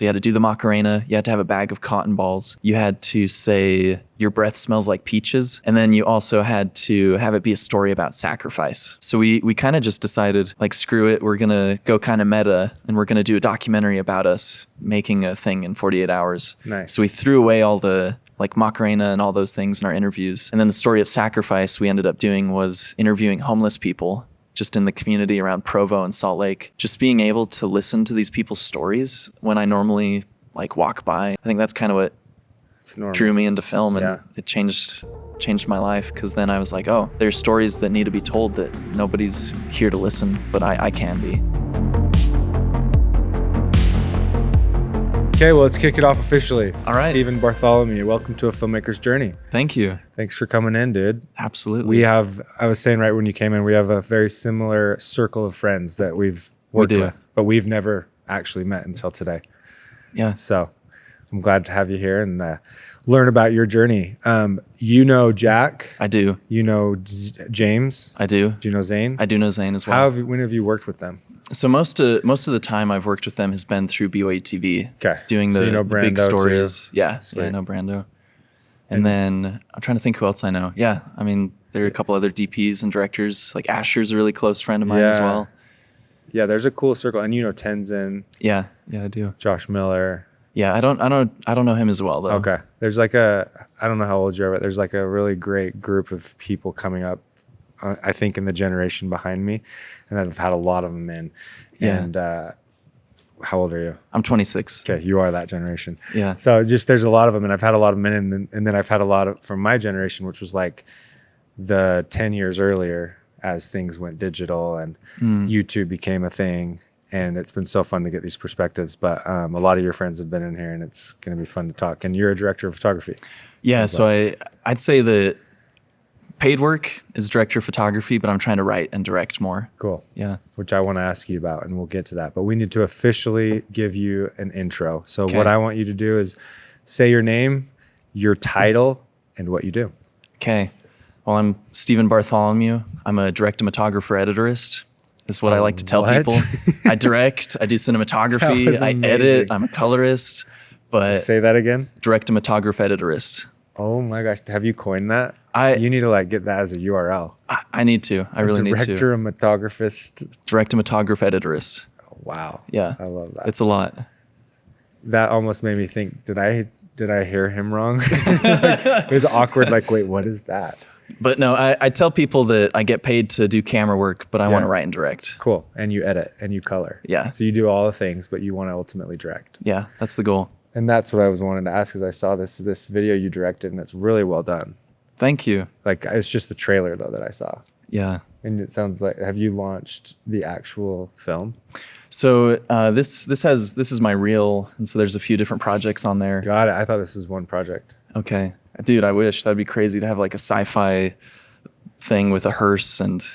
You had to do the Macarena. You had to have a bag of cotton balls. You had to say, your breath smells like peaches. And then you also had to have it be a story about sacrifice. So we kind of just decided, like, screw it. We're going to go kind of meta, and we're going to do a documentary about us making a thing in 48 hours. Nice. So we threw away all the like Macarena and all those things in our interviews. And then the story of sacrifice we ended up doing was interviewing homeless people just in the community around Provo and Salt Lake. Just being able to listen to these people's stories when I normally like walk by. I think that's kind of what drew me into film, and it changed my life, because then I was like, oh, there's stories that need to be told that nobody's here to listen, but I can be. Okay, well, let's kick it off officially. All right. Steven Bartholomew, welcome to A Filmmaker's Journey. Thank you. Thanks for coming in, dude. Absolutely. I was saying right when you came in, we have a very similar circle of friends that we've worked with, but we've never actually met until today. Yeah. So I'm glad to have you here and learn about your journey. You know Jack. I do. You know James. I do. Do you know Zane? I do know Zane as well. When have you worked with them? So most of the time I've worked with them has been through BYU TV. Okay. Doing the, you know the big Brando stories. Too. Yeah. Sweet. Yeah, I know Brando. And then I'm trying to think who else I know. Yeah. I mean, there are a couple other DPs and directors. Like Asher's a really close friend of mine as well. Yeah, there's a cool circle. And you know Tenzin. Yeah. Yeah, I do. Josh Miller. Yeah, I don't know him as well though. Okay. There's like I don't know how old you are, but there's like a really great group of people coming up, I think in the generation behind me, and I've had a lot of them in. Yeah. And how old are you? I'm 26. Okay, you are that generation. Yeah. So just there's a lot of them, and I've had a lot of them in, and then I've had a lot of from my generation, which was like the 10 years earlier as things went digital and YouTube became a thing. And it's been so fun to get these perspectives. But a lot of your friends have been in here, and it's going to be fun to talk. And you're a director of photography. Yeah, so I'd say that paid work is director of photography, but I'm trying to write and direct more. Cool. Yeah. Which I want to ask you about, and we'll get to that. But we need to officially give you an intro. So Okay. what I want you to do is say your name, your title, and what you do. Okay. Well, I'm Steven Bartholomew. I'm a cinematographer editorist. Is what I like to tell people. I direct, I do cinematography, I edit, I'm a colorist, but Say that again. cinematographer editorist. Oh my gosh. Have you coined that? You need to like get that as a URL. I need to. I really need to. Director and cinematographist. Cinematographer editorist. Wow. Yeah. I love that. It's a lot. That almost made me think, did I hear him wrong? It was awkward. Like, wait, what is that? But no, I tell people that I get paid to do camera work, but I want to write and direct. Cool. And you edit and you color. Yeah. So you do all the things, but you want to ultimately direct. Yeah, that's the goal. And that's what I was wanting to ask, because I saw this video you directed, and it's really well done. Thank you. Like, it's just the trailer though that I saw. Yeah. And it sounds like, have you launched the actual film? So this is my reel, and so there's a few different projects on there. Got it. I thought this was one project. Okay. Dude, I wish. That'd be crazy to have like a sci-fi thing with a hearse and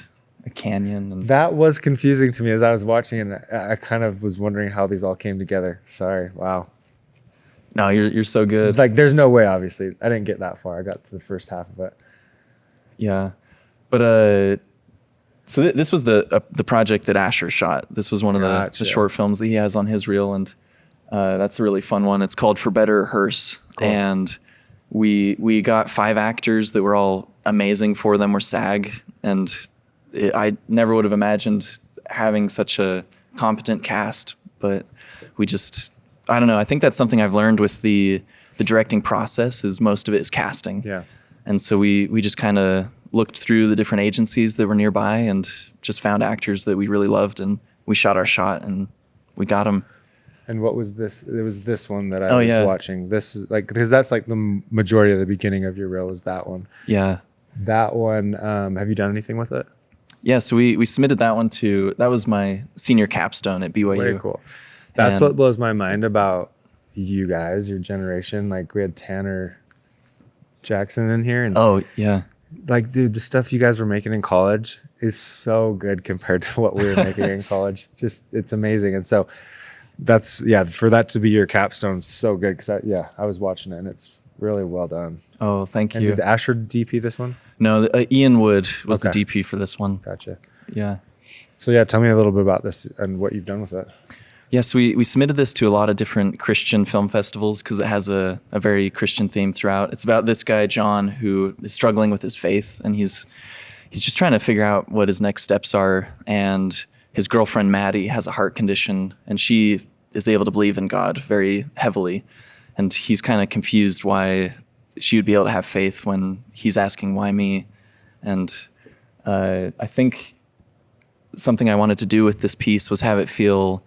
a canyon. And That was confusing to me as I was watching, and I kind of was wondering how these all came together. Sorry. Wow. no, you're so good. Like, there's no way, obviously. I didn't get that far. I got to the first half of it. Yeah. But so this was the project that Asher shot. This was one of the short films that he has on his reel, and that's a really fun one. It's called For Better Hearse. Cool. And we got 5 actors that were all amazing. 4 of them were SAG, and I never would have imagined having such a competent cast, but we just, I don't know. I think that's something I've learned with the directing process, is most of it is casting. Yeah. And so we just kind of looked through the different agencies that were nearby and just found actors that we really loved, and we shot our shot and we got them. And what was this? It was this one that I was watching. This is like, because that's like the majority of the beginning of your reel was that one. Yeah. That one, have you done anything with it? Yeah, so we submitted that one that was my senior capstone at BYU. Very cool. That's what blows my mind about you guys, your generation. Like, we had Tanner Jackson in here. And oh, yeah. Like, dude, the stuff you guys were making in college is so good compared to what we were making in college. Just, it's amazing. And so that's, for that to be your capstone is so good, because I was watching it and it's really well done. Oh, thank And you. did Asher DP this one? No, Ian Wood was the DP for this one. Gotcha. Yeah. So tell me a little bit about this and what you've done with it. Yes, we submitted this to a lot of different Christian film festivals because it has a very Christian theme throughout. It's about this guy, John, who is struggling with his faith, and he's just trying to figure out what his next steps are. And his girlfriend, Maddie, has a heart condition, and she is able to believe in God very heavily. And he's kind of confused why she would be able to have faith when he's asking, why me? And I think something I wanted to do with this piece was have it feel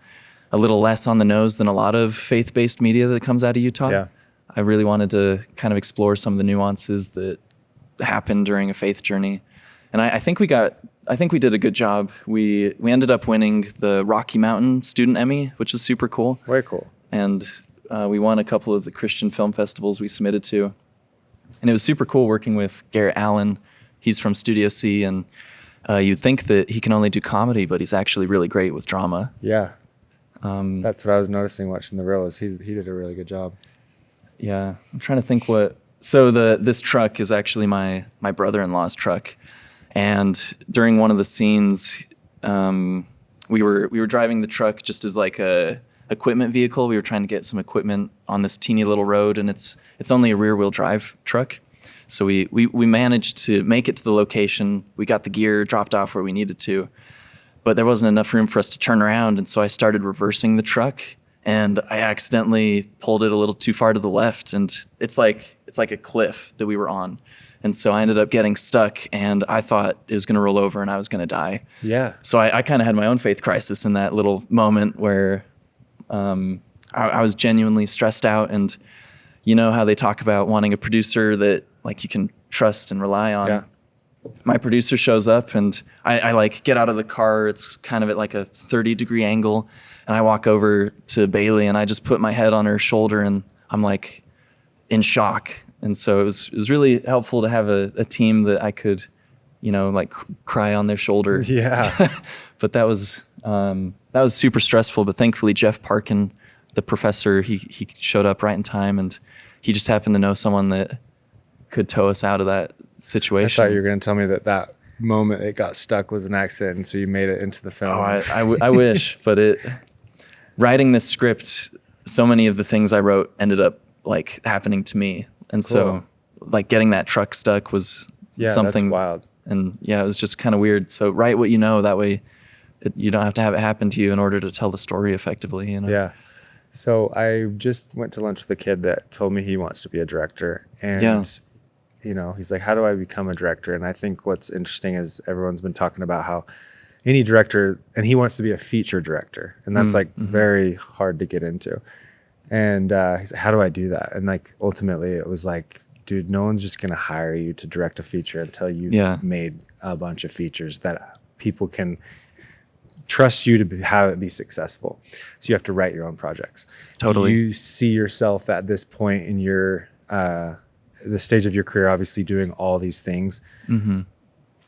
a little less on the nose than a lot of faith-based media that comes out of Utah. Yeah. I really wanted to kind of explore some of the nuances that happen during a faith journey. And I think we did a good job. We ended up winning the Rocky Mountain Student Emmy, which is super cool. Very cool. And we won a couple of the Christian film festivals we submitted to. And it was super cool working with Garrett Allen. He's from Studio C, and you'd think that he can only do comedy, but he's actually really great with drama. Yeah. That's what I was noticing watching the reel is he did a really good job. Yeah. I'm trying to think this truck is actually my brother-in-law's truck. And during one of the scenes, we were driving the truck just as like a equipment vehicle. We were trying to get some equipment on this teeny little road, and it's only a rear-wheel drive truck. So we managed to make it to the location. We got the gear dropped off where we needed to, but there wasn't enough room for us to turn around. And so I started reversing the truck, and I accidentally pulled it a little too far to the left. And it's like a cliff that we were on. And so I ended up getting stuck, and I thought it was going to roll over and I was going to die. Yeah. So I kind of had my own faith crisis in that little moment where I was genuinely stressed out. And you know how they talk about wanting a producer that like you can trust and rely on. Yeah. My producer shows up, and I like get out of the car. It's kind of at like a 30-degree angle, and I walk over to Bailey, and I just put my head on her shoulder, and I'm like in shock. And so it was really helpful to have a team that I could, like cry on their shoulder. Yeah. But that was super stressful. But thankfully, Jeff Parkin, the professor, he showed up right in time, and he just happened to know someone that could tow us out of that situation. I thought you were going to tell me that moment it got stuck was an accident, and so you made it into the film. Oh, I wish, but writing this script, so many of the things I wrote ended up like happening to me. And so like getting that truck stuck was something that's wild. And yeah, it was just kind of weird. So write what you know, that way you don't have to have it happen to you in order to tell the story effectively. Yeah. So I just went to lunch with a kid that told me he wants to be a director, and he's like, how do I become a director? And I think what's interesting is everyone's been talking about how any director, and he wants to be a feature director, and that's very hard to get into. And he's like, how do I do that? And like ultimately it was like, dude, no one's just gonna hire you to direct a feature until you've made a bunch of features that people can trust you to have it be successful. So you have to write your own projects. Totally. Do you see yourself at this point in your the stage of your career, obviously doing all these things,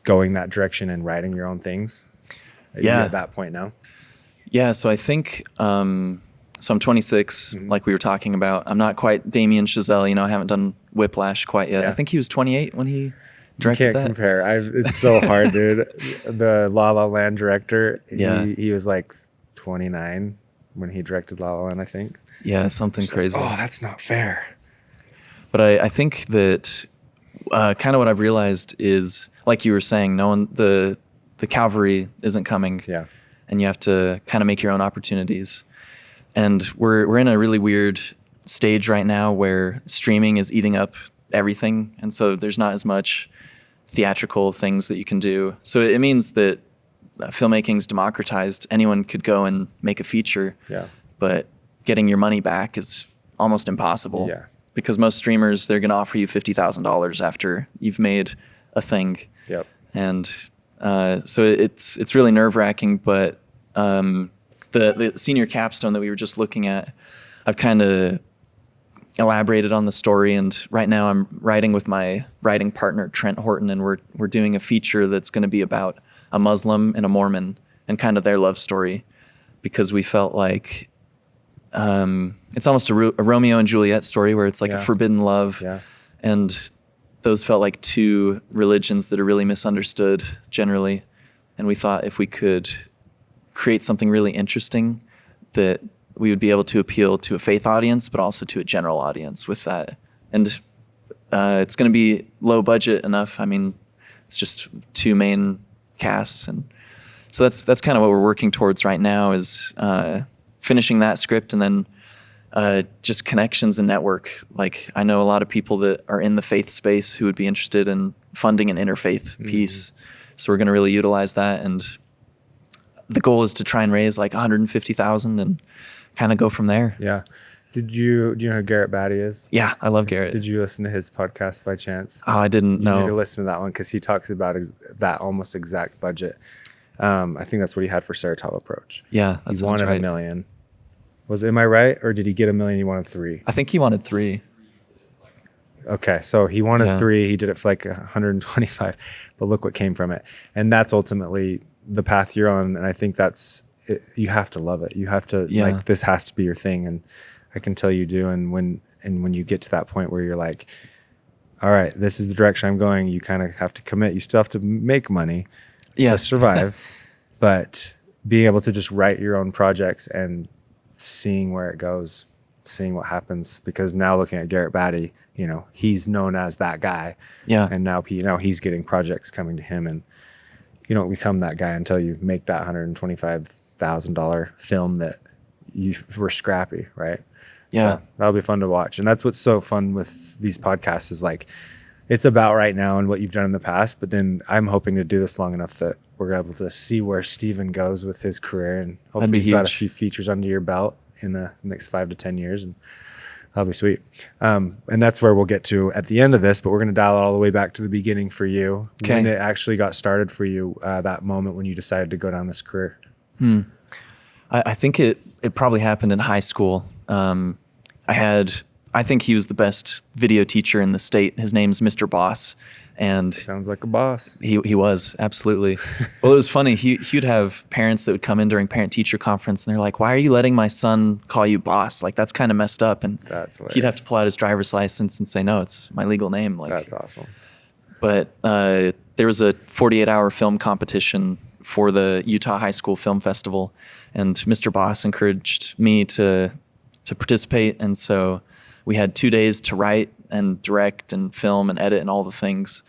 going that direction and writing your own things? Are you at that point now? Yeah. So I think, so I'm 26, like we were talking about. I'm not quite Damien Chazelle. I haven't done Whiplash quite yet. Yeah. I think he was 28 when he directed that. You can't compare. It's so hard, dude. The La La Land director, he was like 29 when he directed La La Land, I think. Yeah, something crazy. Like, that's not fair. But I think that kind of what I've realized is, like you were saying, the cavalry isn't coming. Yeah. And you have to kind of make your own opportunities. And we're in a really weird stage right now where streaming is eating up everything. And so there's not as much theatrical things that you can do. So it means that filmmaking's democratized. Anyone could go and make a feature. Yeah. But getting your money back is almost impossible. Yeah. Because most streamers, they're going to offer you $50,000 after you've made a thing. Yep. And so it's really nerve-wracking, but the senior capstone that we were just looking at, I've kind of elaborated on the story, and right now I'm writing with my writing partner Trent Horton, and we're doing a feature that's going to be about a Muslim and a Mormon and kind of their love story, because we felt like it's almost a Romeo and Juliet story where it's like a forbidden love, and those felt like two religions that are really misunderstood generally, and we thought if we could create something really interesting that we would be able to appeal to a faith audience, but also to a general audience with that. And it's going to be low budget enough. I mean, it's just 2 main casts, and so that's kind of what we're working towards right now, is finishing that script, and then just connections and network. Like, I know a lot of people that are in the faith space who would be interested in funding an interfaith piece. So we're going to really utilize that, and the goal is to try and raise like 150,000 and kind of go from there. Yeah. Do you know who Garrett Batty is? Yeah, I love Garrett. Did you listen to his podcast by chance? Oh, I didn't know. You need to listen to that one, because he talks about that almost exact budget. I think that's what he had for Saratoga Approach. Yeah, that he sounds wanted right. $1 million. Am I right? Or did he get $1 million? He wanted 3. I think he wanted 3. Okay, so he wanted 3. He did it for like 125, but look what came from it. And that's ultimately the path you're on. And I think that's it. You have to love it. You have to like, this has to be your thing. And I can tell you do. And when you get to that point where you're like, all right, this is the direction I'm going, you kind of have to commit. You still have to make money to survive, but being able to just write your own projects and seeing where it goes, seeing what happens. Because now looking at Garrett Batty, he's known as that guy. Yeah. And now he's getting projects coming to him, and you don't become that guy until you make that $125,000 film that you were scrappy, right? Yeah. So that'll be fun to watch. And that's what's so fun with these podcasts, is like, it's about right now and what you've done in the past, but then I'm hoping to do this long enough that we're able to see where Steven goes with his career, and hopefully you've got a few features under your belt in the next 5 to 10 years, and that'll be sweet. And that's where we'll get to at the end of this, but we're going to dial it all the way back to the beginning for you. Okay. When it actually got started for you, that moment when you decided to go down this career. I think it probably happened in high school. I think he was the best video teacher in the state. His name's Mr. Boss. And sounds like a boss. He was, absolutely. Well, it was funny. He'd have parents that would come in during parent-teacher conference, and they're like, "Why are you letting my son call you boss? Like, that's kind of messed up." And he'd have to pull out his driver's license and say, "No, it's my legal name." Like, that's awesome. But there was a 48-hour film competition for the Utah High School Film Festival, and Mr. Boss encouraged me to participate. And so we had 2 days to write and direct and film and edit and all the things.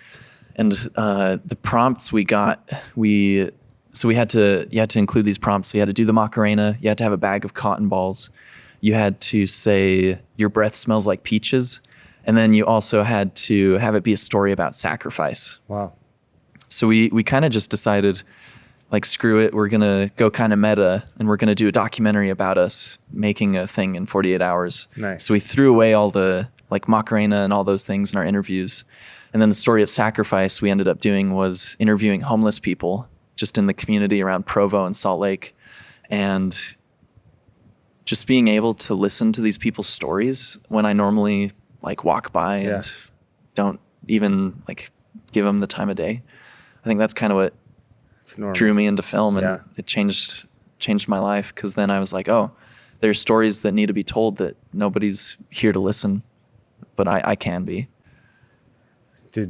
And the prompts we got, you had to include these prompts. So you had to do the Macarena. You had to have a bag of cotton balls. You had to say, "Your breath smells like peaches." And then you also had to have it be a story about sacrifice. Wow. So we kind of just decided, like, screw it. We're going to go kind of meta, and we're going to do a documentary about us making a thing in 48 hours. Nice. So we threw away all the like Macarena and all those things in our interviews. And then the story of sacrifice we ended up doing was interviewing homeless people just in the community around Provo and Salt Lake. And just being able to listen to these people's stories when I normally like walk by and don't even like give them the time of day. I think that's kind of what drew me into film, and it changed my life, because then I was like, oh, there's stories that need to be told that nobody's here to listen, but I can be.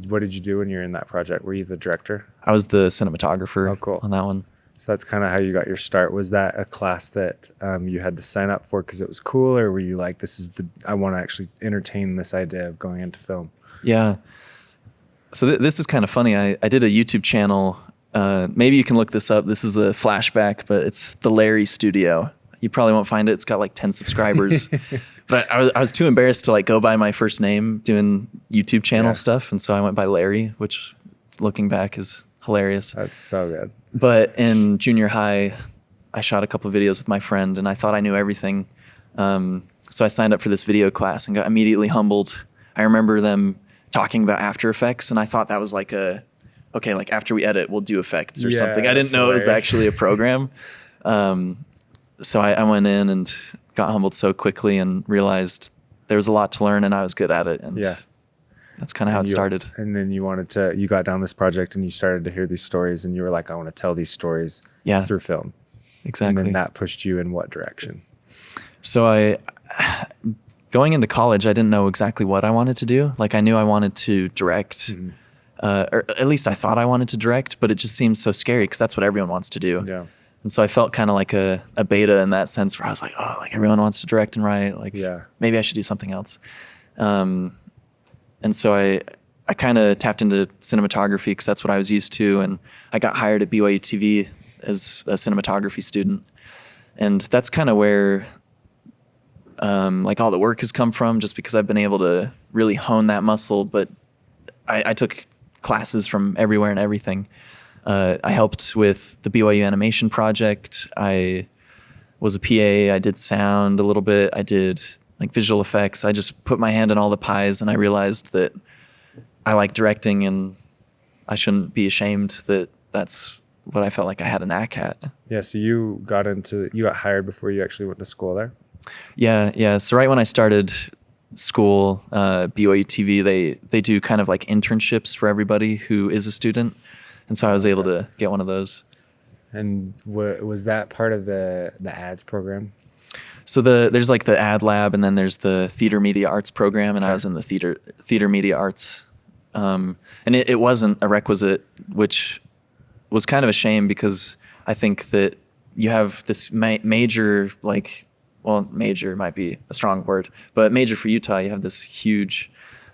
What did you do when you were in that project? Were you the director? I was the cinematographer on that one. So that's kind of how you got your start. Was that a class that you had to sign up for because it was cool, or were you like, I want to actually entertain this idea of going into film? Yeah. So this is kind of funny. I did a YouTube channel. Maybe you can look this up. This is a flashback, but it's the Larry Studio. You probably won't find it. It's got like 10 subscribers. But I was too embarrassed to like go by my first name doing YouTube channel stuff. And so I went by Larry, which looking back is hilarious. That's so good. But in junior high, I shot a couple of videos with my friend, and I thought I knew everything. So I signed up for this video class and got immediately humbled. I remember them talking about After Effects, and I thought that was like like after we edit, we'll do effects or something. I didn't know it was actually a program. So I went in and got humbled so quickly and realized there was a lot to learn, and I was good at it. And that's kind of how it started. And then you got down this project and you started to hear these stories, and you were like, I want to tell these stories through film. Exactly. And then that pushed you in what direction? So going into college, I didn't know exactly what I wanted to do. Like, I knew I wanted to direct, or at least I thought I wanted to direct, but it just seemed so scary because that's what everyone wants to do. Yeah. And so I felt kind of like a beta in that sense, where I was like, oh, like everyone wants to direct and write. Like, maybe I should do something else. And so I kind of tapped into cinematography because that's what I was used to. And I got hired at BYU TV as a cinematography student. And that's kind of where like all the work has come from, just because I've been able to really hone that muscle. But I took classes from everywhere and everything. I helped with the BYU animation project. I was a PA. I did sound a little bit. I did like visual effects. I just put my hand in all the pies, and I realized that I like directing, and I shouldn't be ashamed that that's what I felt like I had a knack at. Yeah. So you got hired before you actually went to school there? Yeah. So right when I started school, BYU TV, they do kind of like internships for everybody who is a student. And so I was able to get one of those. And was that part of the ads program? So there's like the ad lab, and then there's the theater media arts program, and I was in the theater media arts. And it wasn't a requisite, which was kind of a shame, because I think that you have this major, like, well, major might be a strong word, but major for Utah, you have this huge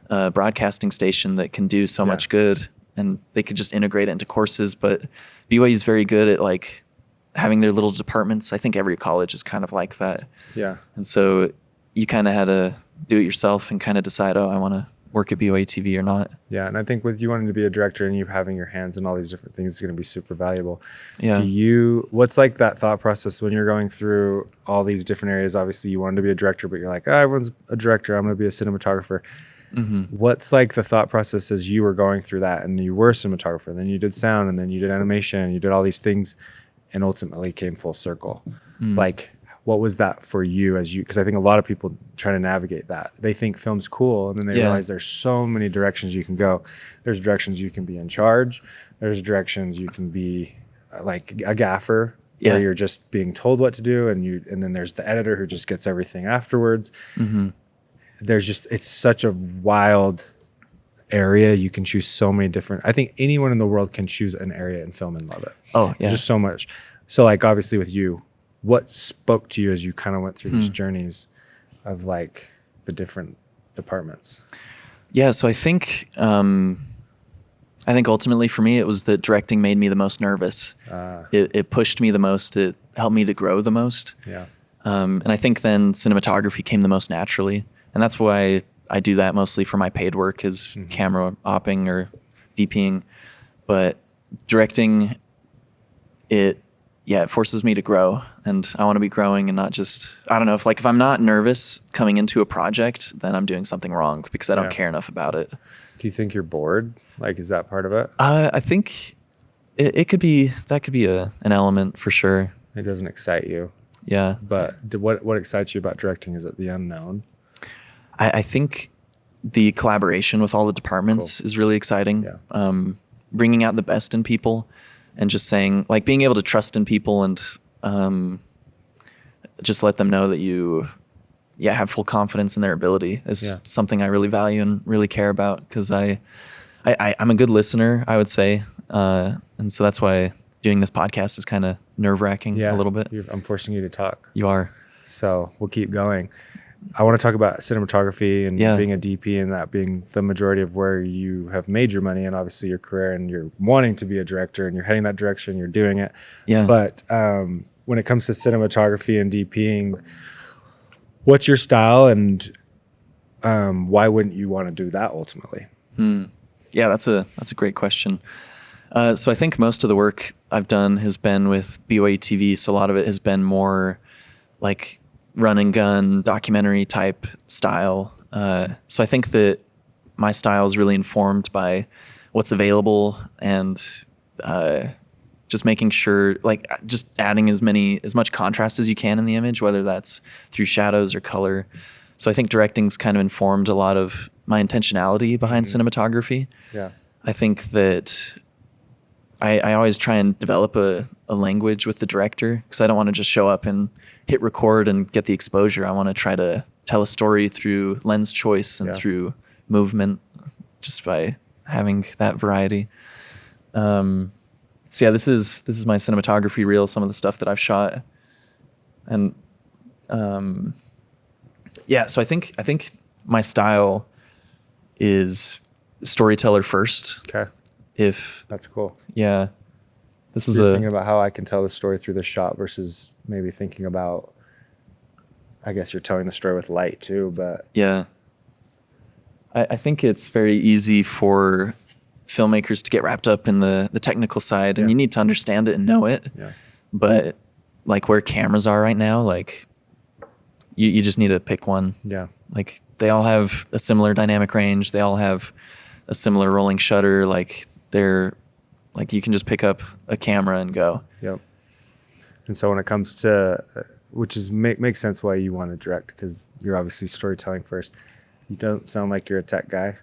broadcasting station that can do so much good. And they could just integrate it into courses. But BYU is very good at like having their little departments. I think every college is kind of like that. Yeah. And so you kind of had to do it yourself and kind of decide, oh, I want to work at BYU TV or not. Yeah. And I think with you wanting to be a director and you having your hands in all these different things is going to be super valuable. Yeah. What's like that thought process when you're going through all these different areas? Obviously you wanted to be a director, but you're like, oh, everyone's a director. I'm going to be a cinematographer. Mm-hmm. What's like the thought process as you were going through that, and you were a cinematographer, and then you did sound, and then you did animation, and you did all these things, and ultimately came full circle? Like, what was that for you because I think a lot of people try to navigate that. They think film's cool, and then they realize there's so many directions you can go. There's directions you can be in charge. There's directions you can be like a gaffer, where you're just being told what to do, and then there's the editor who just gets everything afterwards. Mm-hmm. It's such a wild area. You can choose so many different, I think anyone in the world can choose an area in film and love it. Oh, yeah. There's just so much. So like, obviously with you, what spoke to you as you kind of went through these journeys of like the different departments? Yeah. So I think ultimately for me, it was that directing made me the most nervous. It pushed me the most. It helped me to grow the most. Yeah. And I think then cinematography came the most naturally. And that's why I do that mostly for my paid work, is camera opping or DPing. But directing, it forces me to grow. And I want to be growing and not just, I don't know, if I'm not nervous coming into a project, then I'm doing something wrong because I don't care enough about it. Do you think you're bored? Like, is that part of it? I think it could be, that could be an element for sure. It doesn't excite you. Yeah. But what excites you about directing? Is it the unknown? I think the collaboration with all the departments is really exciting. Yeah. Bringing out the best in people, and just saying, like, being able to trust in people and just let them know that you have full confidence in their ability is something I really value and really care about, because I'm a good listener, I would say. And so that's why doing this podcast is kind of nerve-wracking a little bit. I'm forcing you to talk. You are. So we'll keep going. I want to talk about cinematography and being a DP, and that being the majority of where you have made your money and obviously your career, and you're wanting to be a director and you're heading that direction, you're doing it. Yeah. But when it comes to cinematography and DPing, what's your style, and why wouldn't you want to do that ultimately? Yeah, that's a great question. So I think most of the work I've done has been with BYU TV. So a lot of it has been more like run and gun documentary type style. So I think that my style is really informed by what's available, and just making sure, like, just adding as much contrast as you can in the image, whether that's through shadows or color. So I think directing's kind of informed a lot of my intentionality behind cinematography. Yeah. I think that I always try and develop a language with the director, because I don't want to just show up and hit record and get the exposure. I want to try to tell a story through lens choice and through movement, just by having that variety. So yeah, this is my cinematography reel, some of the stuff that I've shot. And yeah, so I think my style is storyteller first. Okay. That's cool. Yeah. This was You're thinking about how I can tell the story through the shot versus maybe thinking about, I guess you're telling the story with light too, but. Yeah. I think it's very easy for filmmakers to get wrapped up in the technical side, and you need to understand it and know it. Yeah. But like where cameras are right now, like you just need to pick one. Yeah. Like they all have a similar dynamic range. They all have a similar rolling shutter. Like they're like, you can just pick up a camera and go. Yep. And so when it comes to, which is makes sense why you want to direct, because you're obviously storytelling first. You don't sound like you're a tech guy.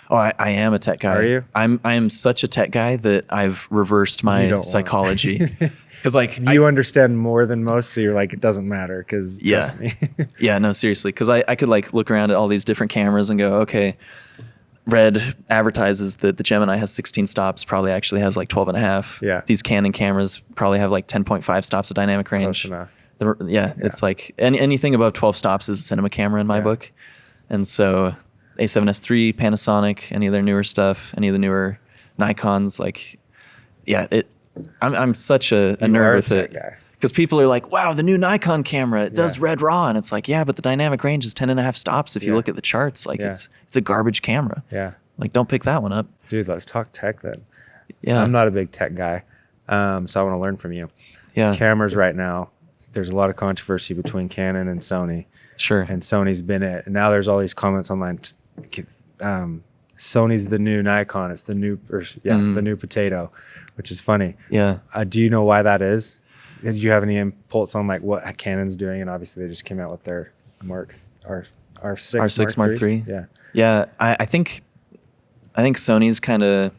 Oh, I am a tech guy. Are you? I am such a tech guy that I've reversed my psychology. Because like you understand more than most, so you're like, it doesn't matter, because trust me. Yeah, no, seriously. Because I could like look around at all these different cameras and go, okay, Red advertises that the Gemini has 16 stops, probably actually has like 12 and a half. Yeah. These Canon cameras probably have like 10.5 stops of dynamic range. Close enough. It's like anything above 12 stops is a cinema camera in my book. And so A7S III, Panasonic, any of their newer stuff, any of the newer Nikons, like, yeah, I'm such a nerd with it. Because people are like, wow, the new Nikon camera, it does red raw. And it's like, yeah, but the dynamic range is 10 and a half stops. If you look at the charts, like it's a garbage camera. Yeah. Like, don't pick that one up. Dude, let's talk tech then. Yeah. I'm not a big tech guy, so I want to learn from you. Yeah. Cameras right now, there's a lot of controversy between Canon and Sony. Sure. And Sony's been it. And now there's all these comments online. Sony's the new Nikon. It's the new, the new potato, which is funny. Yeah. Do you know why that is? Did you have any impulse on like what Canon's doing? And obviously they just came out with their R6 Mark III. Yeah. Yeah. I think Sony's kind of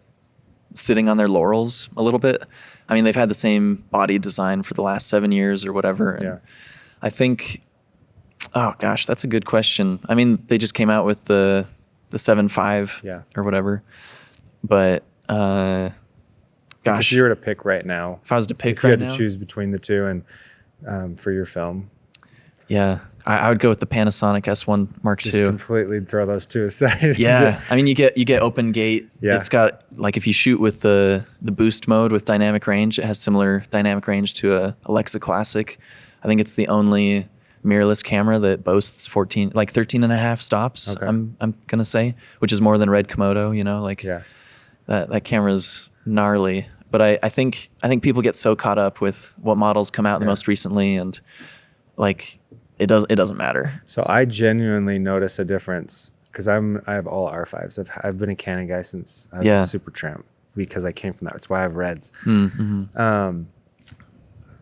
sitting on their laurels a little bit. I mean, they've had the same body design for the last 7 years or whatever. And I think, oh gosh, that's a good question. I mean, they just came out with the 7.5 or whatever. But gosh, if you were to pick right now, if I was to pick, if you had to choose between the two and for your film, I would go with the Panasonic S1 Mark II. Just completely throw those two aside. Yeah, I mean, you get open gate. Yeah. It's got like, if you shoot with the boost mode with dynamic range, it has similar dynamic range to a Alexa Classic. I think it's the only mirrorless camera that boasts 13 and a half stops. Okay. I'm gonna say, which is more than Red Komodo. You know, like that camera's gnarly. But I think people get so caught up with what models come out the most recently, and like it doesn't matter. So I genuinely notice a difference because I have all R5s. I've been a Canon guy since I was a super tramp because I came from that. That's why I have Reds. Mm-hmm.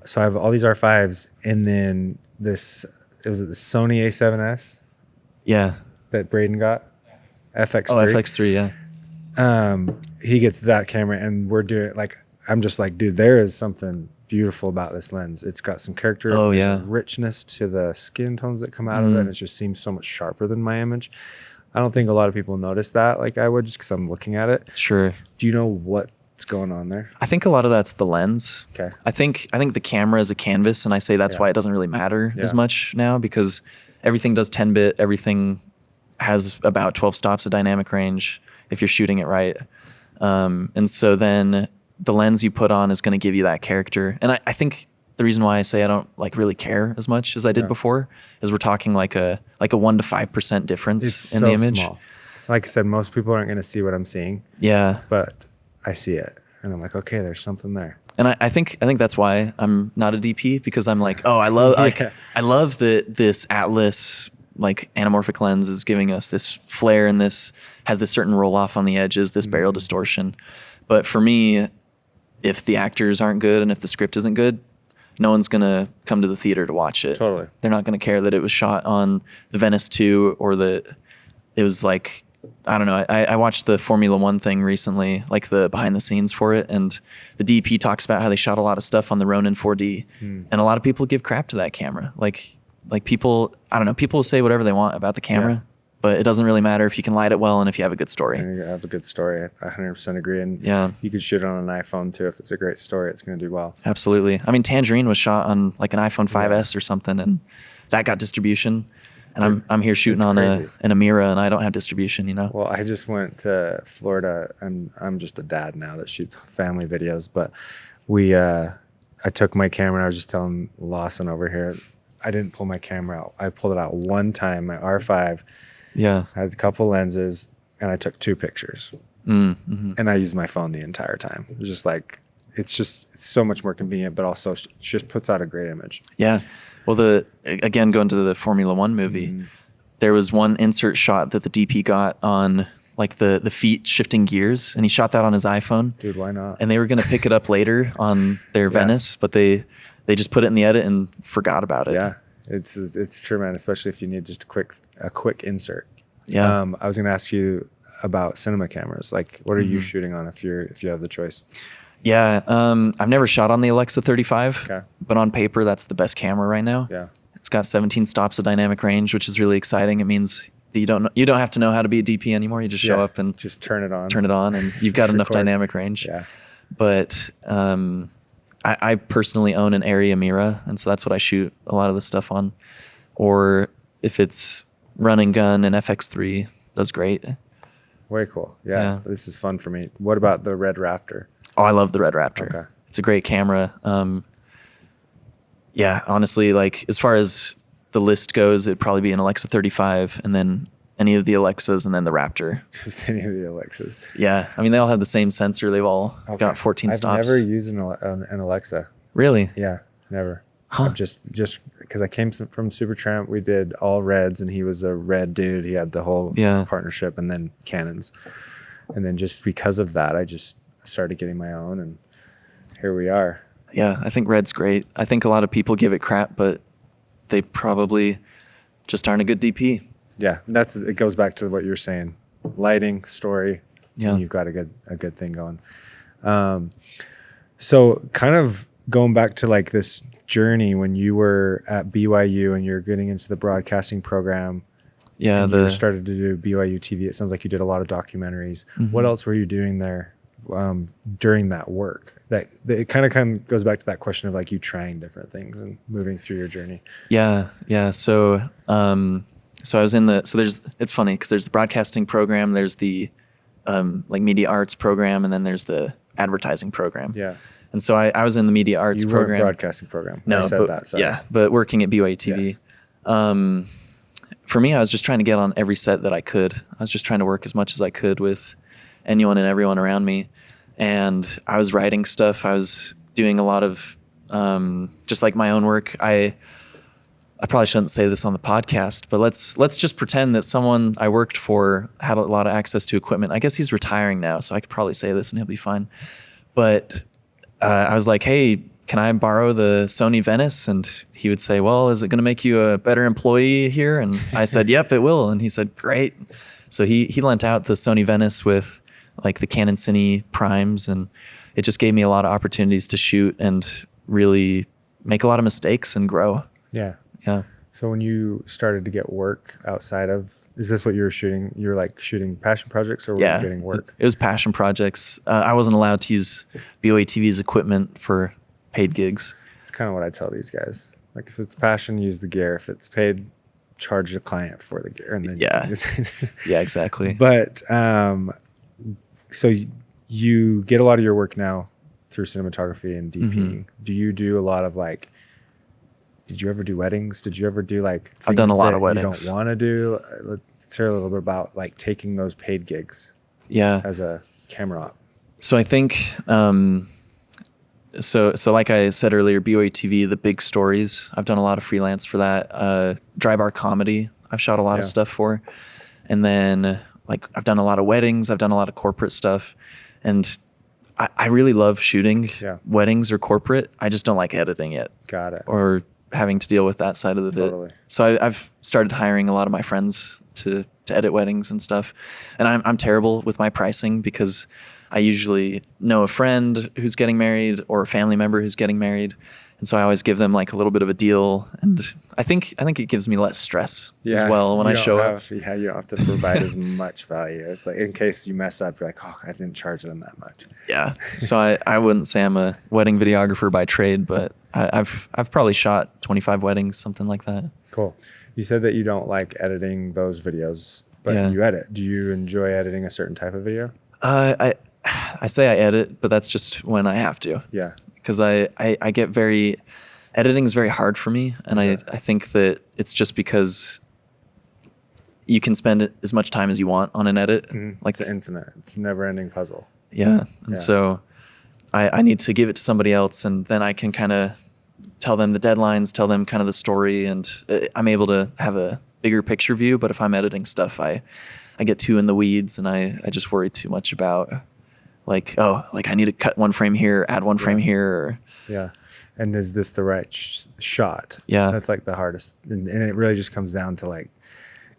So I have all these R5s, and then it was the Sony A7S. Yeah. That Braden got. FX3. Oh, FX3, yeah. He gets that camera, and we're doing like, I'm just like, dude, there is something beautiful about this lens. It's got some character, richness to the skin tones that come out of it, and it just seems so much sharper than my image. I don't think a lot of people notice that like I would, just because I'm looking at it. Sure. Do you know what's going on there? I think a lot of that's the lens. Okay. I think the camera is a canvas, and I say that's why it doesn't really matter as much now, because everything does 10-bit. Everything has about 12 stops of dynamic range if you're shooting it right. And so then the lens you put on is going to give you that character. And I think the reason why I say I don't like really care as much as I did before is we're talking like a 1 to 5% difference in the image. Small. Like I said, most people aren't going to see what I'm seeing. Yeah. But I see it, and I'm like, okay, there's something there. And I think that's why I'm not a DP, because I'm like, oh, I love I love that this Atlas like anamorphic lens is giving us this flare, and this has this certain roll off on the edges, this barrel distortion. But for me, if the actors aren't good and if the script isn't good, no one's gonna come to the theater to watch it. Totally. They're not gonna care that it was shot on the Venice 2 or that it was like, I don't know. I watched the Formula One thing recently, like the behind the scenes for it, and the DP talks about how they shot a lot of stuff on the Ronin 4D, and a lot of people give crap to that camera. Like people, I don't know, people say whatever they want about the camera, but it doesn't really matter if you can light it well and if you have a good story. And you have a good story. I 100% agree. And Yeah. you could shoot it on an iPhone too. If it's a great story, it's going to do well. Absolutely. I mean, Tangerine was shot on like an iPhone 5S or something, and that got distribution. And I'm here shooting on an Amira, and I don't have distribution, you know? Well, I just went to Florida, and I'm just a dad now that shoots family videos. But I took my camera. I was just telling Lawson over here, I didn't pull my camera out. I pulled it out one time, my R5. Yeah. I had a couple lenses, and I took 2 pictures. Mm-hmm. And I used my phone the entire time. It was just like, it's so much more convenient, but also just puts out a great image. Yeah. Well, again, going to the Formula One movie, there was one insert shot that the DP got on like the feet shifting gears, and he shot that on his iPhone. Dude, why not? And they were going to pick it up later on their Venice, but they just put it in the edit and forgot about it. Yeah, it's true, man. Especially if you need just a quick insert. Yeah. I was going to ask you about cinema cameras. Like, what are you shooting on if you have the choice? Yeah, I've never shot on the Alexa 35, Okay. but on paper, that's the best camera right now. Yeah. It's got 17 stops of dynamic range, which is really exciting. It means that you don't have to know how to be a DP anymore. You just show up and just turn it on, and you've got enough dynamic range. Yeah. But I personally own an Arri Amira, and so that's what I shoot a lot of the stuff on. Or if it's run and gun, an FX3 does great. Way cool. Yeah, this is fun for me. What about the Red Raptor? Oh, I love the Red Raptor. Okay. It's a great camera. Yeah, honestly, like as far as the list goes, it'd probably be an Alexa 35 and then any of the Alexas and then the Raptor. Just any of the Alexas. Yeah. I mean, they all have the same sensor. They've all got 14 stops. I've never used an Alexa. Really? Yeah, never. Huh. I'm just because I came from Supertramp, we did all Reds, and he was a Red dude. He had the whole partnership, and then Canons. And then just because of that, I just started getting my own, and here we are. Yeah, I think Red's great. I think a lot of people give it crap, but they probably just aren't a good DP. Yeah, it goes back to what you were saying. Lighting, story, and you've got a good thing going. So kind of going back to like this journey when you were at BYU and you're getting into the broadcasting program. Yeah, you started to do BYU TV. It sounds like you did a lot of documentaries. What else were you doing there during that work? It kind of goes back to that question of like you trying different things and moving through your journey. Yeah. So I was in it's funny because there's the broadcasting program, there's the like media arts program, and then there's the advertising program. Yeah. And so I was in the media arts program. You weren't broadcasting program. No, I said that. Sorry. Yeah, but working at BYU TV. Yes. For me, I was just trying to get on every set that I could. I was just trying to work as much as I could with anyone and everyone around me. And I was writing stuff. I was doing a lot of just like my own work. I probably shouldn't say this on the podcast, but let's just pretend that someone I worked for had a lot of access to equipment. I guess he's retiring now, so I could probably say this and he'll be fine. But I was like, hey, can I borrow the Sony Venice? And he would say, well, is it going to make you a better employee here? And I said, yep, it will. And he said, great. So he lent out the Sony Venice with like the Canon Cine primes, and it just gave me a lot of opportunities to shoot and really make a lot of mistakes and grow. Yeah. Yeah. So when you started to get work outside of, is this what you were shooting? You were like shooting passion projects, or were you getting work? It was passion projects. I wasn't allowed to use BYU TV's equipment for paid gigs. It's kind of what I tell these guys. Like if it's passion, use the gear. If it's paid, charge the client for the gear. And then yeah, exactly. But so you get a lot of your work now through cinematography and DPing. Do you do a lot of like, did you ever do weddings? Did you ever do like things I've done a lot of weddings. You don't want to do? Let's hear a little bit about like taking those paid gigs. Yeah. As a camera op. So I think so like I said earlier, BYU TV, the big stories. I've done a lot of freelance for that. Dry Bar Comedy, I've shot a lot of stuff for. And then like I've done a lot of weddings. I've done a lot of corporate stuff. And I really love shooting weddings or corporate. I just don't like editing it. Got it. Or having to deal with that side of the bit. So I've started hiring a lot of my friends to edit weddings and stuff. And I'm terrible with my pricing because I usually know a friend who's getting married or a family member who's getting married. And so I always give them like a little bit of a deal, and I think it gives me less stress as well when I show up. Yeah, you don't have to provide as much value. It's like in case you mess up, you're like, oh, I didn't charge them that much. Yeah. So I wouldn't say I'm a wedding videographer by trade, but I've probably shot 25 weddings, something like that. Cool. You said that you don't like editing those videos, but you edit. Do you enjoy editing a certain type of video? I say I edit, but that's just when I have to. Yeah. Because I get editing is very hard for me. And I think that it's just because you can spend as much time as you want on an edit. Mm-hmm. Like it's infinite. It's a never ending puzzle. Yeah. And so I need to give it to somebody else, and then I can kind of tell them the deadlines, tell them kind of the story, and I'm able to have a bigger picture view. But if I'm editing stuff, I get too in the weeds, and I just worry too much about like, I need to cut one frame here, add one frame here. Yeah. And is this the right shot? Yeah. That's like the hardest. And it really just comes down to like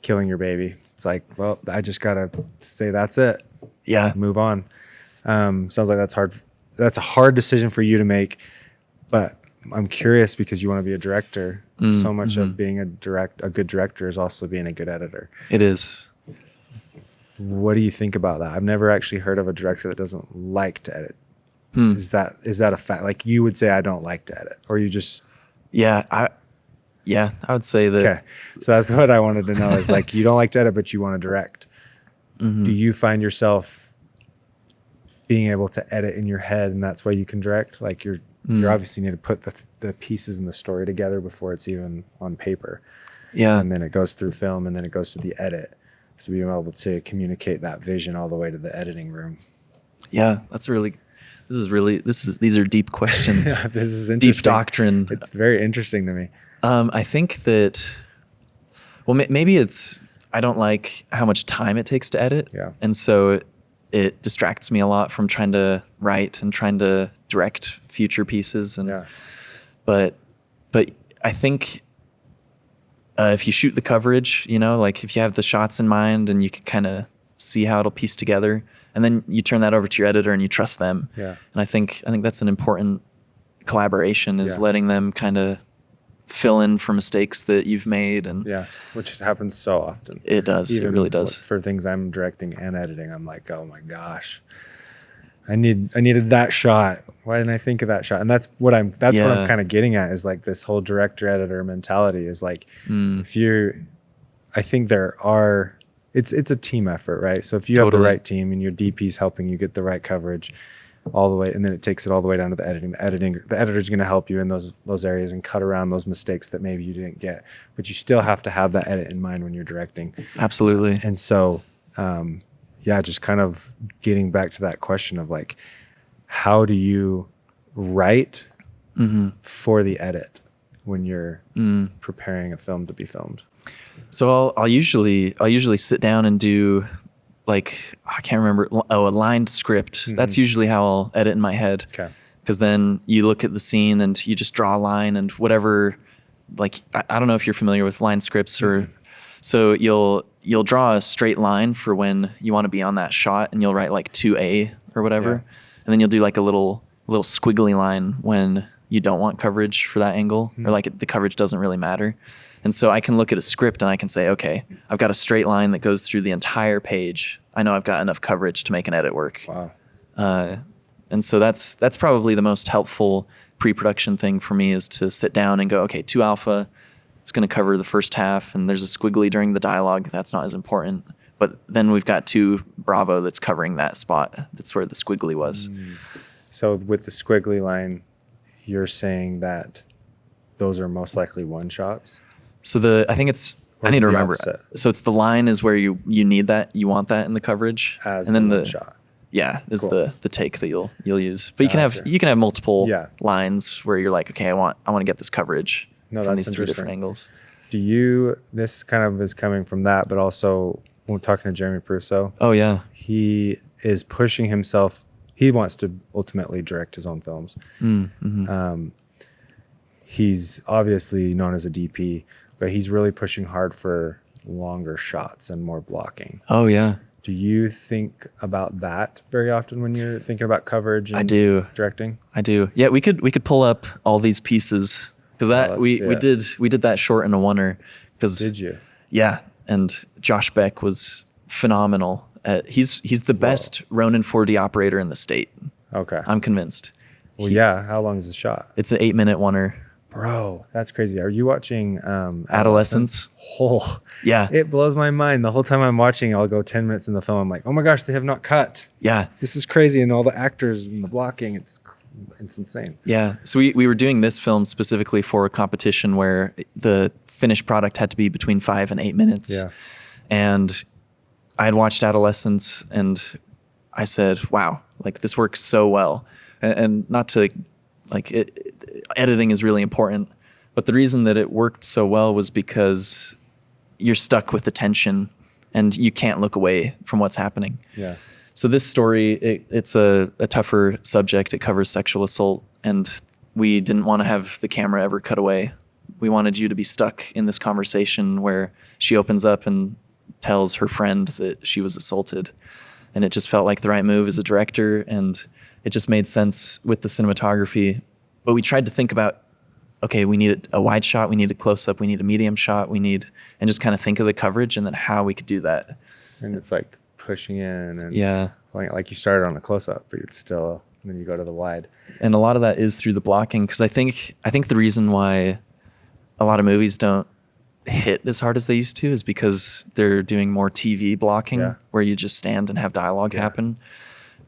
killing your baby. It's like, well, I just got to say, that's it. Yeah. Move on. Sounds like that's hard. That's a hard decision for you to make, but I'm curious because you want to be a director. So much of being a good director is also being a good editor. It is. What do you think about that? I've never actually heard of a director that doesn't like to edit. Is that a fact? Like you would say, I don't like to edit, or you just? Yeah, I would say that. Okay, so that's what I wanted to know is like you don't like to edit, but you want to direct. Do you find yourself being able to edit in your head, and that's why you can direct? Like you obviously need to put the pieces in the story together before it's even on paper. Yeah, and then it goes through film, and then it goes to the edit. So being able to communicate that vision all the way to the editing room. Yeah, these are deep questions. Yeah, this is interesting. Deep doctrine. It's very interesting to me. I think that, well, maybe it's, I don't like how much time it takes to edit. Yeah. And so it distracts me a lot from trying to write and trying to direct future pieces. And, but I think if you shoot the coverage, like if you have the shots in mind and you can kind of see how it'll piece together, and then you turn that over to your editor and you trust them. Yeah. And I think that's an important collaboration is letting them kind of fill in for mistakes that you've made. And which happens so often. It does. It really does. For things I'm directing and editing, I'm like, oh my gosh, I needed that shot. Why didn't I think of that shot? And that's what I'm kind of getting at is like this whole director editor mentality is like, I think it's a team effort, right? So if you have the right team and your DP's helping you get the right coverage all the way, and then it takes it all the way down to the editor's going to help you in those areas and cut around those mistakes that maybe you didn't get, but you still have to have that edit in mind when you're directing. Absolutely. And so, just kind of getting back to that question of like, how do you write for the edit when you're preparing a film to be filmed? So I'll usually sit down and do like, I can't remember, a lined script. That's usually how I'll edit in my head. Okay. Because then you look at the scene and you just draw a line and whatever, like, I don't know if you're familiar with line scripts or, so you'll draw a straight line for when you want to be on that shot and you'll write like 2A or whatever. Yeah. And then you'll do like a little squiggly line when you don't want coverage for that angle or like the coverage doesn't really matter. And so I can look at a script and I can say, okay, I've got a straight line that goes through the entire page. I know I've got enough coverage to make an edit work. Wow. And so that's probably the most helpful pre-production thing for me is to sit down and go, okay, 2 alpha, it's going to cover the first half, and there's a squiggly during the dialogue. That's not as important. But then we've got 2 bravo that's covering that spot. That's where the squiggly was. So with the squiggly line, you're saying that those are most likely one shots? So I think it's, I need to remember. So it's the line is where you need that, you want that in the coverage. And then the shot. Yeah, is cool. the take that you'll use. But you can have multiple lines where you're like, okay, I want to get this coverage from these 3 different angles. This kind of is coming from that, but also when we're talking to Jeremy Prusso. Oh yeah. He is pushing himself. He wants to ultimately direct his own films. He's obviously known as a DP, but he's really pushing hard for longer shots and more blocking. Oh yeah. Do you think about that very often when you're thinking about coverage and I do. directing? I do. Yeah, we could pull up all these pieces because we did that short in a oneer. Did you? Yeah, and Josh Beck was phenomenal. He's the best Ronin 4D operator in the state. Okay. I'm convinced. Well, yeah. How long is the shot? It's an 8-minute oneer. Bro, that's crazy. Are you watching Adolescence? Oh, Yeah. It blows my mind. The whole time I'm watching, I'll go 10 minutes in the film. I'm like, oh my gosh, they have not cut. Yeah. This is crazy. And all the actors and the blocking, it's insane. Yeah. So we were doing this film specifically for a competition where the finished product had to be between 5 and 8 minutes. Yeah. And I had watched Adolescence and I said, wow, like this works so well. And not to editing is really important, but the reason that it worked so well was because you're stuck with the tension and you can't look away from what's happening. Yeah. So this story, it's a tougher subject. It covers sexual assault, and we didn't want to have the camera ever cut away. We wanted you to be stuck in this conversation where she opens up and tells her friend that she was assaulted. And it just felt like the right move as a director, and it just made sense with the cinematography. But we tried to think about, okay, we need a wide shot, we need a close-up, we need a medium shot, and just kind of think of the coverage and then how we could do that. And it's like pushing in and yeah, like you started on a close-up, but it's still, then you go to the wide. And a lot of that is through the blocking, because I think the reason why a lot of movies don't hit as hard as they used to is because they're doing more TV blocking, where you just stand and have dialogue happen.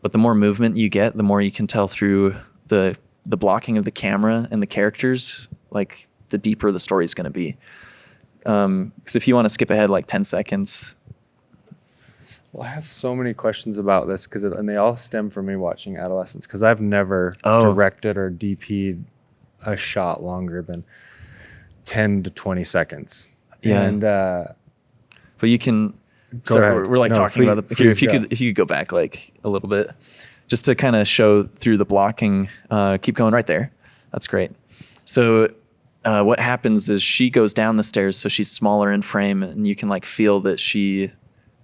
But the more movement you get, the more you can tell through the blocking of the camera and the characters, like the deeper the story is going to be. Because if you want to skip ahead like 10 seconds. Well, I have so many questions about this and they all stem from me watching Adolescence, because I've never directed or DP'd a shot longer than 10 to 20 seconds. Yeah. And but you can we're like talking about if you could go back like a little bit just to kind of show through the blocking. Keep going right there. That's great. So what happens is she goes down the stairs, so she's smaller in frame, and you can like feel that she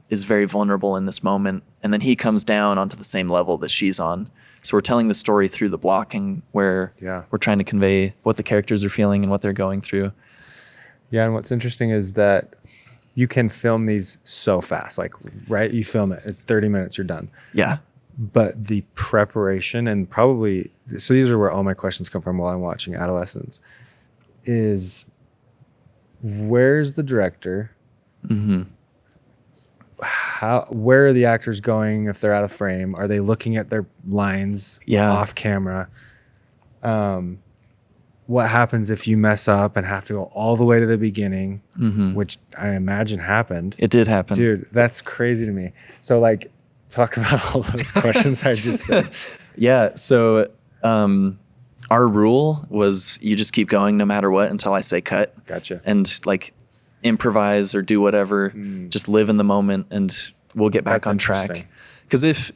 is very vulnerable in this moment. And then he comes down onto the same level that she's on. So we're telling the story through the blocking, where we're trying to convey what the characters are feeling and what they're going through. Yeah, and what's interesting is that you can film these so fast. Like, right, you film it at 30 minutes, you're done. Yeah. But the preparation and so these are where all my questions come from while I'm watching Adolescence, is where's the director? Mm-hmm. Where are the actors going if they're out of frame? Are they looking at their lines off camera? What happens if you mess up and have to go all the way to the beginning, which I imagine happened. It did happen. Dude, that's crazy to me. So like, talk about all those questions I just said. Yeah. So our rule was you just keep going no matter what until I say cut. Gotcha. And like improvise or do whatever, just live in the moment and we'll get back on track. Because if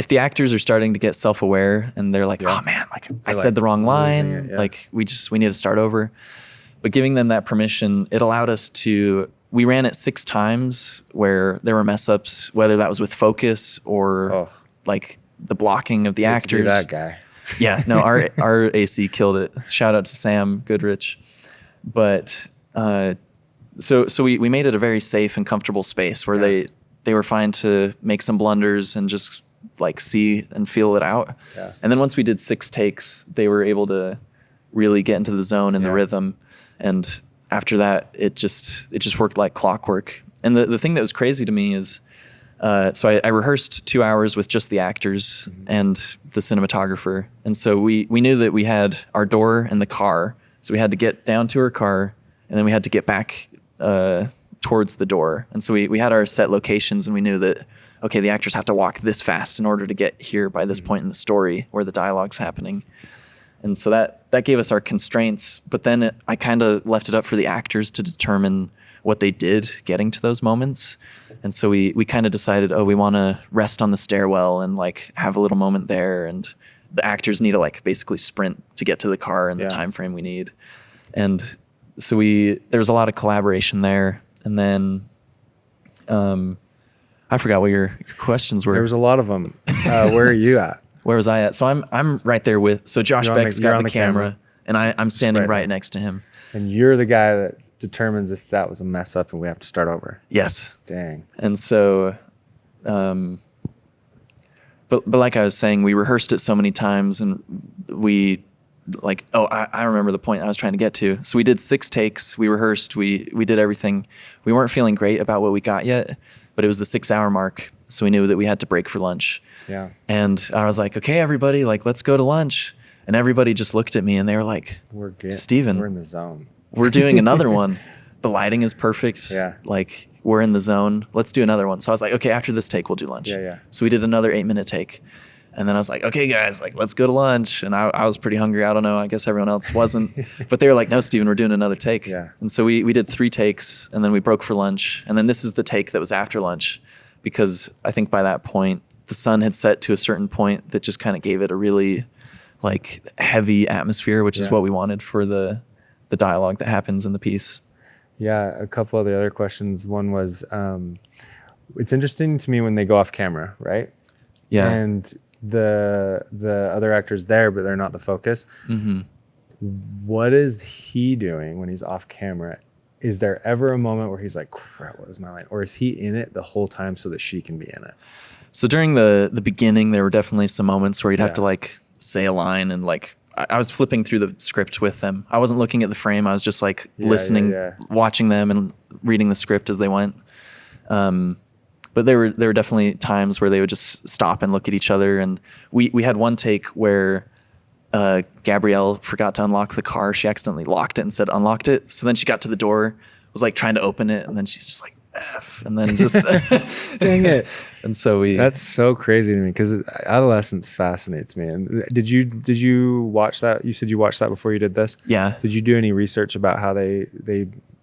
the actors are starting to get self-aware and they're like, oh man, like I said the wrong line, like we need to start over. But giving them that permission, it allowed us we ran it 6 times where there were mess ups, whether that was with focus or like the blocking of the actors. That guy. Yeah, no, our AC killed it. Shout out to Sam Goodrich. But so we made it a very safe and comfortable space where they were fine to make some blunders and just like see and feel it out. Yeah. And then once we did 6 takes, they were able to really get into the zone and the rhythm. And after that, it just worked like clockwork. And the thing that was crazy to me is, so I rehearsed 2 hours with just the actors and the cinematographer. And so we knew that we had our door and the car. So we had to get down to her car, and then we had to get back towards the door. And so we had our set locations, and we knew that, okay, the actors have to walk this fast in order to get here by this point in the story where the dialogue's happening. And so that gave us our constraints. But then I kind of left it up for the actors to determine what they did getting to those moments. And so we kind of decided, we want to rest on the stairwell and like have a little moment there. And the actors need to like basically sprint to get to the car in the time frame we need. And so there was a lot of collaboration there. And then I forgot what your questions were. There was a lot of them. Where are you at? Where was I at? So I'm right there with. So Josh Beck's got the camera, and I'm standing right next to him. And you're the guy that determines if that was a mess up and we have to start over. Yes. Dang. And so, but like I was saying, we rehearsed it so many times, and we like. Oh, I remember the point I was trying to get to. So we did 6 takes. We rehearsed. We did everything. We weren't feeling great about what we got yet, but it was the 6-hour mark, so we knew that we had to break for lunch. Yeah. And I was like, okay, everybody, like, let's go to lunch. And everybody just looked at me and they were like, we're good. Steven, we're in the zone. We're doing another one. The lighting is perfect. Yeah. Like, we're in the zone. Let's do another one. So I was like, okay, after this take, we'll do lunch. Yeah. So we did another 8-minute take. And then I was like, okay, guys, like, let's go to lunch. And I was pretty hungry. I don't know. I guess everyone else wasn't. But they were like, no, Steven, we're doing another take. Yeah. And so we did 3 takes, and then we broke for lunch. And then this is the take that was after lunch, because I think by that point, the sun had set to a certain point that just kind of gave it a really like heavy atmosphere, which is what we wanted for the dialogue that happens in the piece. Yeah. A couple of the other questions. One was, it's interesting to me when they go off camera, right? Yeah. And the other actor's there, but they're not the focus. Mm-hmm. What is he doing when he's off camera? Is there ever a moment where he's like, crap, what was my line? Or is he in it the whole time so that she can be in it? So during the beginning, there were definitely some moments where he'd have to like say a line, and like I was flipping through the script with them. I wasn't looking at the frame. I was just like listening, watching them and reading the script as they went. But there were definitely times where they would just stop and look at each other. And we had one take where Gabrielle forgot to unlock the car. She accidentally locked it instead of unlocked it. So then she got to the door, was like trying to open it, and then she's just like, F, and then just dang it. And so that's so crazy to me, because adolescence fascinates me. And did you watch that? You said you watched that before you did this? Yeah. Did you do any research about how they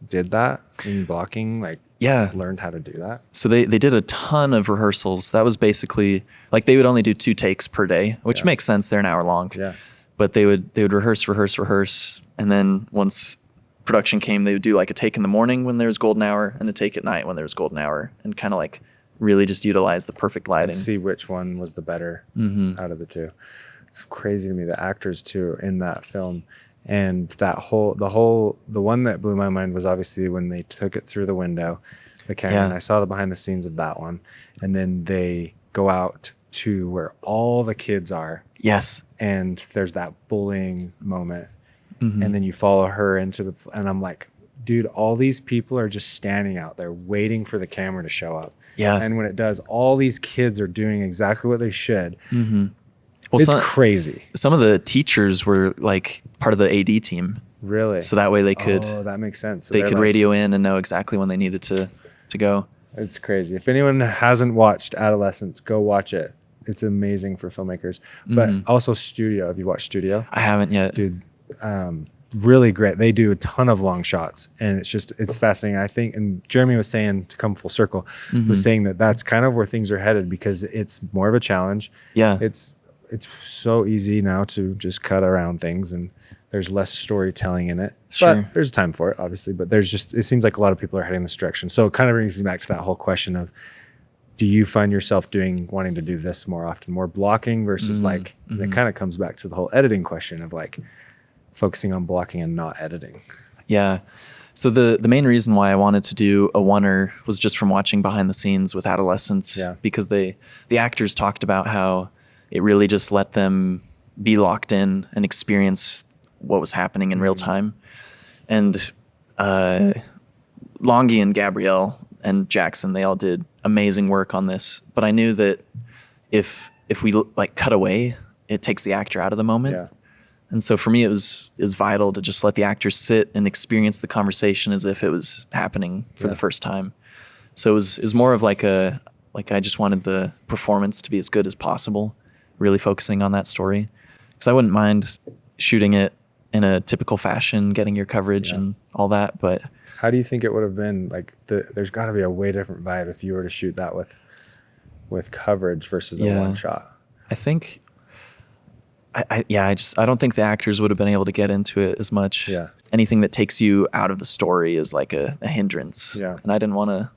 did that in blocking? Like, learned how to do that? So they did a ton of rehearsals. That was basically like they would only do 2 takes per day, which makes sense. They're an hour long. Yeah. But they would rehearse, and then once production came, they would do like a take in the morning when there was golden hour and a take at night when there was golden hour, and kind of like really just utilize the perfect lighting. And see which one was the better out of the 2. It's crazy to me, the actors too in that film. And that the one that blew my mind was obviously when they took it through the window, the camera. Yeah. And I saw the behind the scenes of that one. And then they go out to where all the kids are. Yes. And there's that bullying moment. Mm-hmm. And then you follow her and I'm like, dude, all these people are just standing out there waiting for the camera to show up. Yeah. And when it does, all these kids are doing exactly what they should. Mm-hmm. Well, it's crazy. Some of the teachers were like part of the AD team. Really? So that way they could. Oh, that makes sense. So they could radio in and know exactly when they needed to go. It's crazy. If anyone hasn't watched Adolescence, go watch it. It's amazing for filmmakers. But also Studio. Have you watched Studio? I haven't yet. Dude, really great. They do a ton of long shots, and it's fascinating. I think, and Jeremy was saying, to come full circle, was saying that that's kind of where things are headed, because it's more of a challenge. Yeah. It's so easy now to just cut around things, and there's less storytelling in it. Sure. But there's time for it, obviously. But it seems like a lot of people are heading this direction. So it kind of brings me back to that whole question of, do you find yourself wanting to do this more often, more blocking versus like, and it kind of comes back to the whole editing question of like focusing on blocking and not editing. Yeah. So the main reason why I wanted to do a oneer was just from watching behind the scenes with Adolescence, because the actors talked about how it really just let them be locked in and experience what was happening in real time. And Longy and Gabrielle and Jackson, they all did amazing work on this. But I knew that if we like cut away, it takes the actor out of the moment. Yeah. And so for me, it was vital to just let the actors sit and experience the conversation as if it was happening for the first time. So it was more of like I just wanted the performance to be as good as possible, really focusing on that story. Because I wouldn't mind shooting it in a typical fashion, getting your coverage and all that. But how do you think it would have been? Like, there's got to be a way different vibe if you were to shoot that with coverage versus a one shot. I think, I don't think the actors would have been able to get into it as much. Yeah. Anything that takes you out of the story is like a hindrance. Yeah. And I didn't want to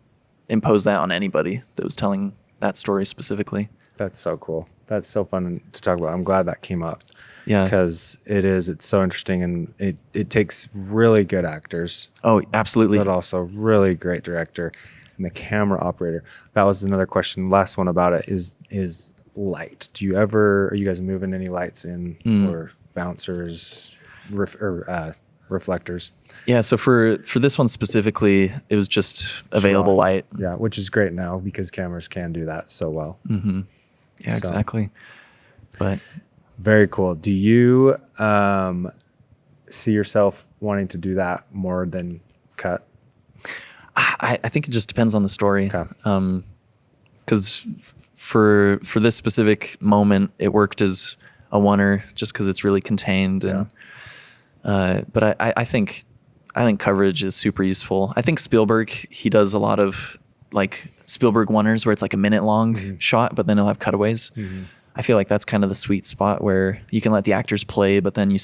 impose that on anybody that was telling that story specifically. That's so cool. That's so fun to talk about. I'm glad that came up. Yeah. Because it's so interesting, and it takes really good actors. Oh, absolutely. But also really great director and the camera operator. That was another question. Last one about it is light. Are you guys moving any lights in or bouncers reflectors? Yeah. So for this one specifically, it was just available light. Yeah. Which is great now because cameras can do that so well. Mm-hmm. Yeah, So, exactly. But very cool. Do you see yourself wanting to do that more than cut? I think it just depends on the story. Okay. Because for this specific moment, it worked as a oneer just because it's really contained. And but I think coverage is super useful. I think Spielberg, he does a lot of like Spielberg oneers where it's like a minute long shot, but then he'll have cutaways. I feel like that's kind of the sweet spot where you can let the actors play, but then you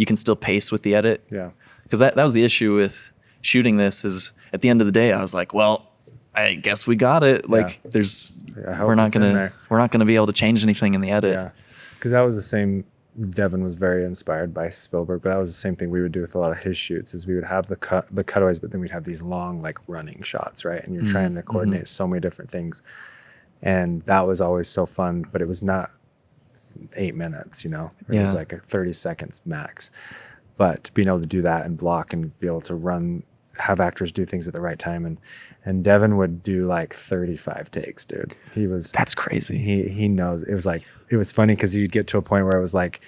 can still pace with the edit. Yeah. Because that was the issue with shooting this is at the end of the day, I was like, well, I guess we got it. Like we're not gonna be able to change anything in the edit. Yeah. Because that was the same. Devin was very inspired by Spielberg, but that was the same thing we would do with a lot of his shoots is we would have the cutaways, but then we'd have these long like running shots, right? And you're trying to coordinate so many different things. And that was always so fun, but it was not 8 minutes, It was like 30 seconds max. But being able to do that and block and be able to have actors do things at the right time. And Devin would do like 35 takes, dude. That's crazy. He knows. It was funny because he'd get to a point where it was like,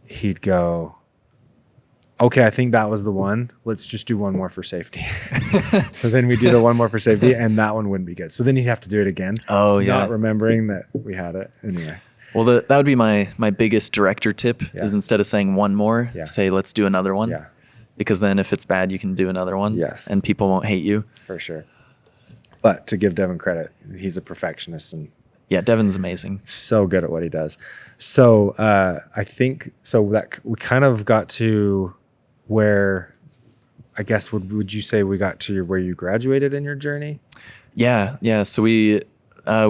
he'd go, okay, I think that was the one. Let's just do one more for safety. So then we do the one more for safety, and that one wouldn't be good. So then he'd have to do it again. Oh, yeah. Not remembering that we had it. Anyway. Well, that would be my biggest director tip is instead of saying one more, say, let's do another one. Yeah. Because then if it's bad, you can do another one. Yes. And people won't hate you. For sure. But to give Devin credit, he's a perfectionist and Devin's amazing. So good at what he does. So I think that we kind of got to where, I guess, would you say we got to where you graduated in your journey? Yeah. So we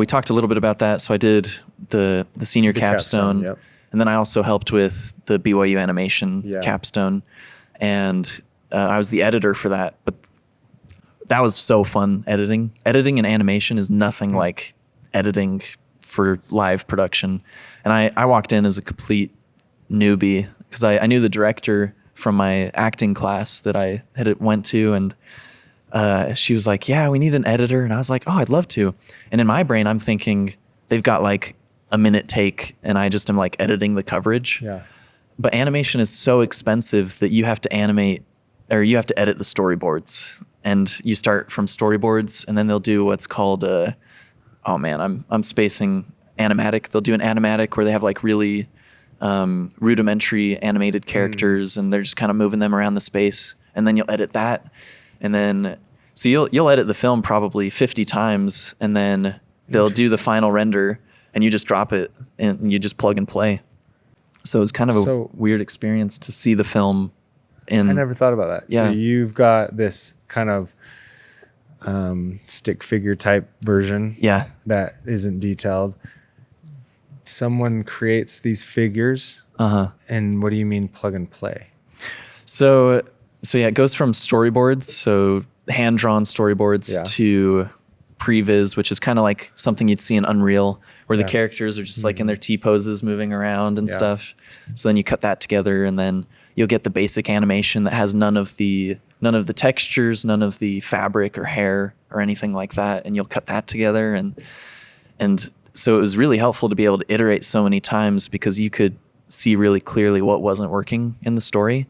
talked a little bit about that. So I did the senior capstone. Yep. And then I also helped with the BYU animation capstone. And I was the editor for that. But that was so fun editing. Editing and animation is nothing like editing for live production. And I walked in as a complete newbie because I knew the director from my acting class that I went to. And she was like, yeah, we need an editor. And I was like, oh, I'd love to. And in my brain, I'm thinking they've got like a minute take and I just am like editing the coverage. Yeah. But animation is so expensive that you have to animate or you have to edit the storyboards. And you start from storyboards and then they'll do what's called I'm spacing animatic. They'll do an animatic where they have like really rudimentary animated characters and they're just kind of moving them around the space. And then you'll edit that. And then, so you'll edit the film probably 50 times and then they'll do the final render and you just drop it and you just plug and play. So it was kind of a weird experience to see the film in. I never thought about that. Yeah. So you've got this kind of stick figure type version that isn't detailed. Someone creates these figures. And what do you mean plug and play? So it goes from storyboards, so hand-drawn storyboards to previs, which is kind of like something you'd see in Unreal, where the characters are just like in their T-poses moving around and stuff. So then you cut that together, and then you'll get the basic animation that has none of the textures, none of the fabric or hair or anything like that, and you'll cut that together. And so it was really helpful to be able to iterate so many times because you could see really clearly what wasn't working in the story.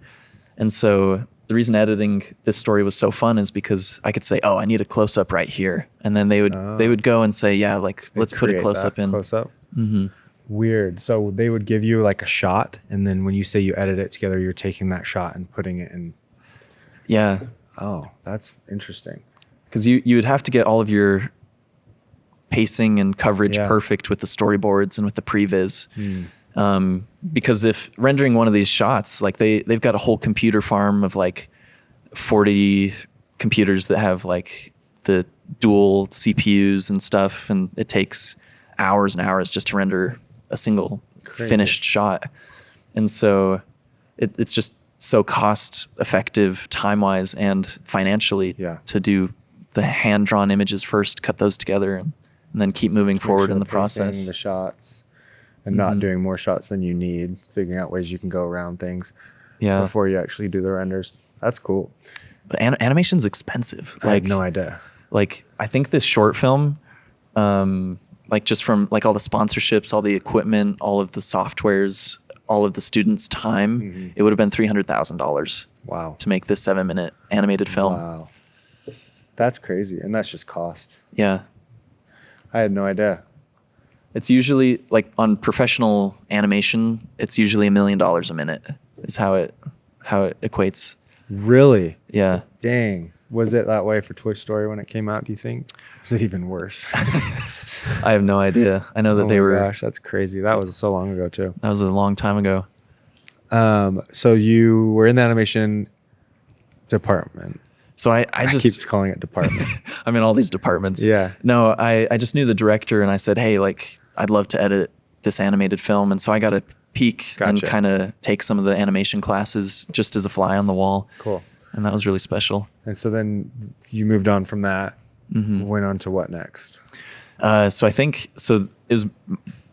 And so the reason editing this story was so fun is because I could say, oh, I need a close-up right here. And then they would go and say, yeah, like, let's put a close-up in. Close-up? Mm-hmm. Weird. So they would give you like a shot, and then when you say you edit it together, you're taking that shot and putting it in. Yeah. Oh, that's interesting. Because you would have to get all of your pacing and coverage perfect with the storyboards and with the previs. Because if rendering one of these shots, like they've got a whole computer farm of like 40 computers that have like the dual CPUs and stuff, and it takes hours and hours just to render a single finished shot. And so it's just so cost effective time-wise and financially to do the hand-drawn images first, cut those together, and then keep moving forward in the process. The shots and not doing more shots than you need, figuring out ways you can go around things before you actually do the renders. That's cool. But animation's expensive. I had no idea. Like, I think this short film, like just from like all the sponsorships, all the equipment, all of the softwares, all of the students' time, it would have been $300,000. Wow. To make this 7-minute animated film. Wow. That's crazy. And that's just cost. Yeah. I had no idea. It's usually like on professional animation, it's usually $1 million a minute is how it equates. Really? Yeah. Dang. Was it that way for Toy Story when it came out, do you think? Is it even worse? I have no idea. I know that they were. Gosh, that's crazy. That was so long ago too. That was a long time ago. So you were in the animation department. So I just keep calling it department. I'm in all these departments. Yeah. No, I just knew the director and I said, hey, like I'd love to edit this animated film. And so I got a peek and kind of take some of the animation classes just as a fly on the wall. Cool. And that was really special. And so then you moved on from that, went on to what next? So I think, so it was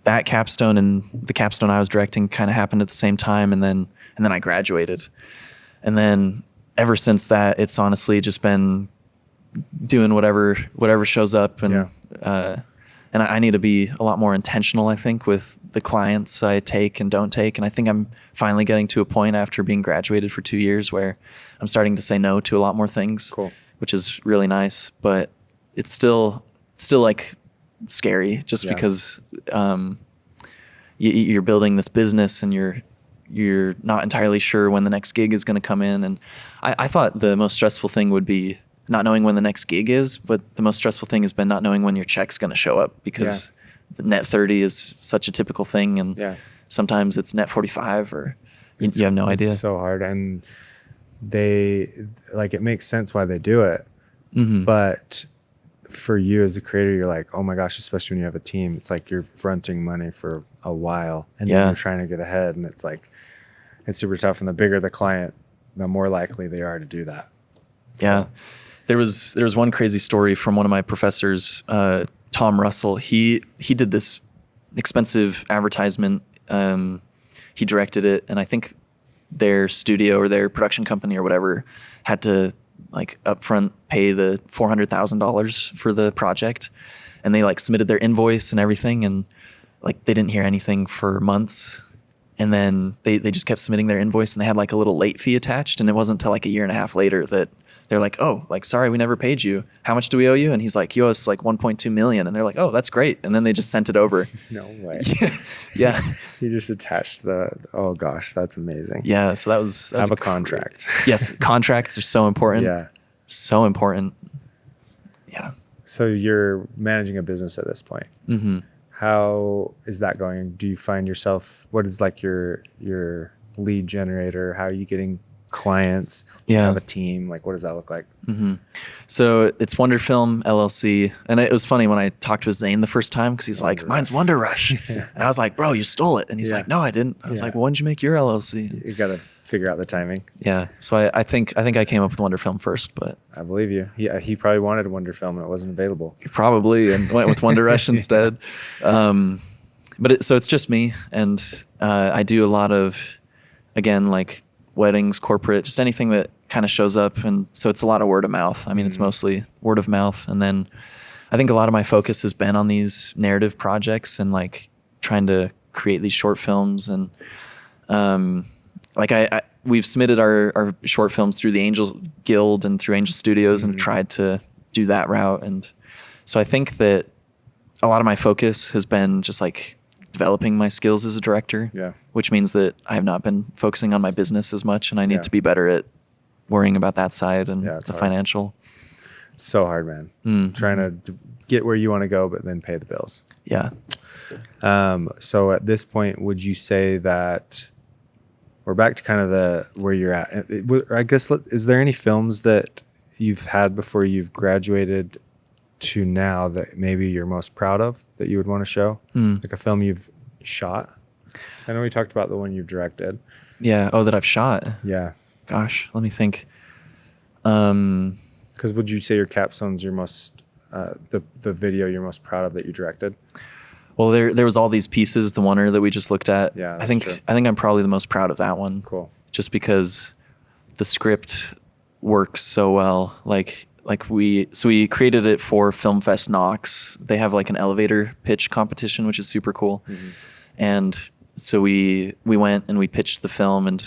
that capstone and the capstone I was directing kind of happened at the same time. And then I graduated. And then ever since that, it's honestly just been doing whatever shows up. And, and I need to be a lot more intentional, I think, with the clients I take and don't take. And I think I'm finally getting to a point after being graduated for 2 years where I'm starting to say no to a lot more things, which is really nice. But it's still like scary just because you're building this business and you're not entirely sure when the next gig is going to come in. And I thought the most stressful thing would be not knowing when the next gig is, but the most stressful thing has been not knowing when your check's going to show up because the net 30 is such a typical thing. And sometimes it's net 45 or you have no idea. It's so hard. And it makes sense why they do it. But for you as a creator, you're like, oh my gosh, especially when you have a team, it's like you're fronting money for a while and then you're trying to get ahead. And it's like, it's super tough. And the bigger the client, the more likely they are to do that. Yeah. So. There was one crazy story from one of my professors, Tom Russell. He did this expensive advertisement. He directed it, and I think their studio or their production company or whatever had to like upfront pay the $400,000 for the project, and they like submitted their invoice and everything, and like they didn't hear anything for months. And then they just kept submitting their invoice, and they had like a little late fee attached, and it wasn't until like a year and a half later that they're like, oh, like, sorry, we never paid you. How much do we owe you? And he's like, you owe us like 1.2 million. And they're like, oh, that's great. And then they just sent it over. No way. Yeah. He just attached oh gosh, that's amazing. Yeah. So that was have a contract. Yes. Contracts are so important. Yeah. So important. Yeah. So you're managing a business at this point. How is that going? Do you find yourself, what is like your lead generator? How are you getting clients? You have a team? Like, what does that look like? So it's Wonder Film LLC. And it was funny when I talked with Zane the first time because he's like, mine's Wonder Rush. And I was like, bro, you stole it. And he's like, no, I didn't. I was like, well, when did you make your LLC? You got to figure out the timing. Yeah. So I think I came up with Wonder Film first, but I believe you. He probably wanted Wonder Film and it wasn't available. Probably, and went with Wonder Rush instead. But so it's just me, and I do a lot of, again, like weddings, corporate, just anything that kind of shows up. And so it's a lot of word of mouth. I mean, it's mostly word of mouth. And then I think a lot of my focus has been on these narrative projects and like trying to create these short films. And like we've submitted our short films through the Angel Guild and through Angel Studios and tried to do that route. And so I think that a lot of my focus has been just like developing my skills as a director, which means that I have not been focusing on my business as much, and I need to be better at worrying about that side and the financial. It's so hard, man. Trying to get where you want to go, but then pay the bills. Yeah. So at this point, would you say that we're back to kind of where you're at? I guess, is there any films that you've had before you've graduated to now that maybe you're most proud of that you would want to show? Like a film you've shot? I know we talked about the one you've directed. Yeah. Oh, that I've shot. Yeah. Gosh, let me think. Because would you say your capstone's your most, the video you're most proud of that you directed? Well, there was all these pieces, the oneer that we just looked at. Yeah, I think I'm probably the most proud of that one. Cool. Just because the script works so well. Like we created it for Film Fest Knox. They have like an elevator pitch competition, which is super cool. Mm-hmm. And so we went and we pitched the film, and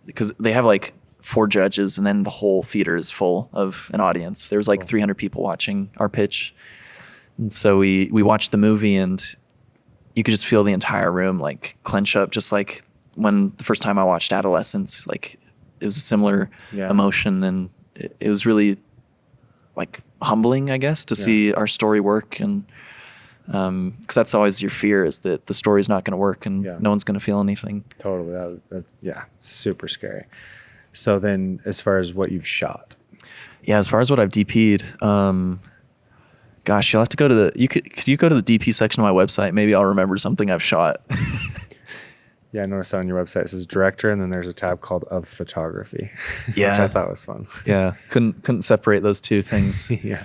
because they have like 4 judges and then the whole theater is full of an audience. There was like 300 people watching our pitch. And so we watched the movie, and you could just feel the entire room like clench up, just like when the first time I watched Adolescence. Like it was a similar emotion, and it was really like humbling, I guess, to see our story work. And because that's always your fear, is that the story's not going to work and no one's going to feel anything. Totally. That's super scary. So then, as far as what you've shot, as far as what I've DP'd, gosh, you'll have to go to could you go to the DP section of my website? Maybe I'll remember something I've shot. Yeah, I noticed on your website it says director, and then there's a tab called of photography, which I thought was fun. Yeah, couldn't separate those two things. Yeah.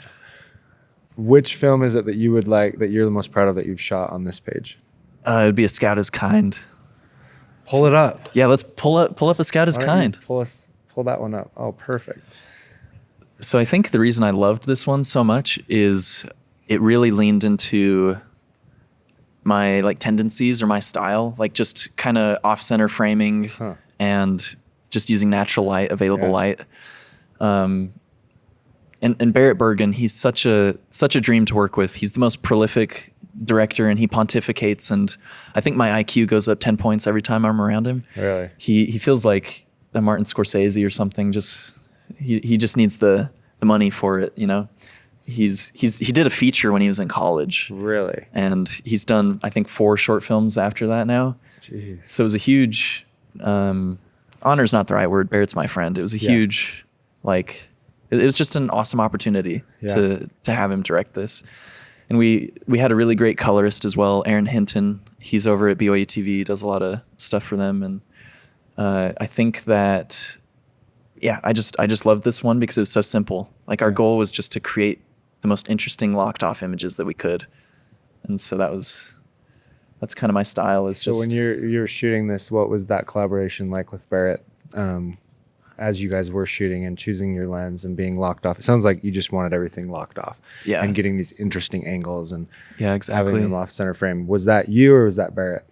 Which film is it that you would like, that you're the most proud of that you've shot on this page? It'd be A Scout is Kind. Pull it up. Yeah, let's pull up A Scout is Kind. Pull that one up. Oh, perfect. So I think the reason I loved this one so much is it really leaned into my like tendencies or my style, like just kind of off-center framing and just using natural light, available light. And Barrett Bergen, he's such a dream to work with. He's the most prolific director, and he pontificates, and I think my IQ goes up 10 points every time I'm around him. Really? He feels like a Martin Scorsese or something. Just he just needs the money for it, you know. He did a feature when he was in college. Really? And he's done, I think, 4 short films after that now. Jeez. So it was a huge honor's not the right word. Barrett's my friend. It was a huge, like, it was just an awesome opportunity to have him direct this. And we had a really great colorist as well, Aaron Hinton. He's over at BYU TV, does a lot of stuff for them. And I think that, I just loved this one because it was so simple. Like our goal was just to create the most interesting locked off images that we could. And so that's kind of my style, is just. So when you're shooting this, what was that collaboration like with Barrett? As you guys were shooting and choosing your lens and being locked off, it sounds like you just wanted everything locked off. Yeah. And getting these interesting angles and exactly. having them off center frame. Was that you or was that Barrett?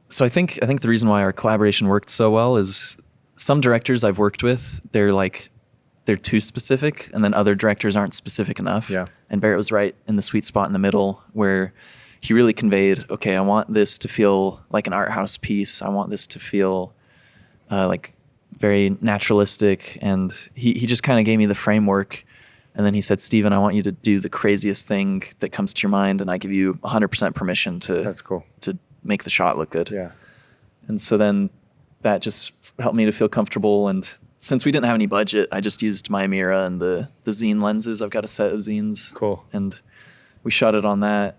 So I think the reason why our collaboration worked so well is some directors I've worked with, they're too specific, and then other directors aren't specific enough. Yeah. And Barrett was right in the sweet spot in the middle, where he really conveyed, okay, I want this to feel like an art house piece. I want this to feel like very naturalistic. And he just kind of gave me the framework. And then he said, Steven, I want you to do the craziest thing that comes to your mind, and I give you 100% permission That's cool. to make the shot look good. Yeah. And so then that just helped me to feel comfortable. And since we didn't have any budget, I just used my Mira and the zine lenses. I've got a set of zines. Cool. And we shot it on that.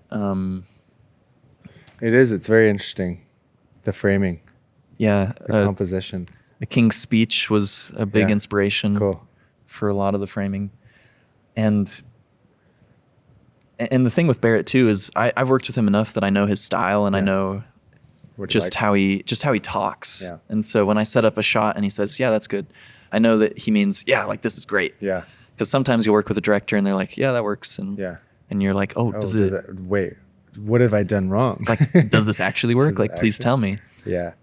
It's very interesting. The framing. Yeah. The composition. The King's Speech was a big inspiration for a lot of the framing. And the thing with Barrett too is I've worked with him enough that I know his style, and I know just how he talks. Yeah. And so when I set up a shot and he says, yeah, that's good, I know that he means, like, this is great. Yeah. Because sometimes you work with a director and they're like, yeah, that works. And you're like, wait, what have I done wrong? Like, does this actually work? Like, please tell me. Yeah.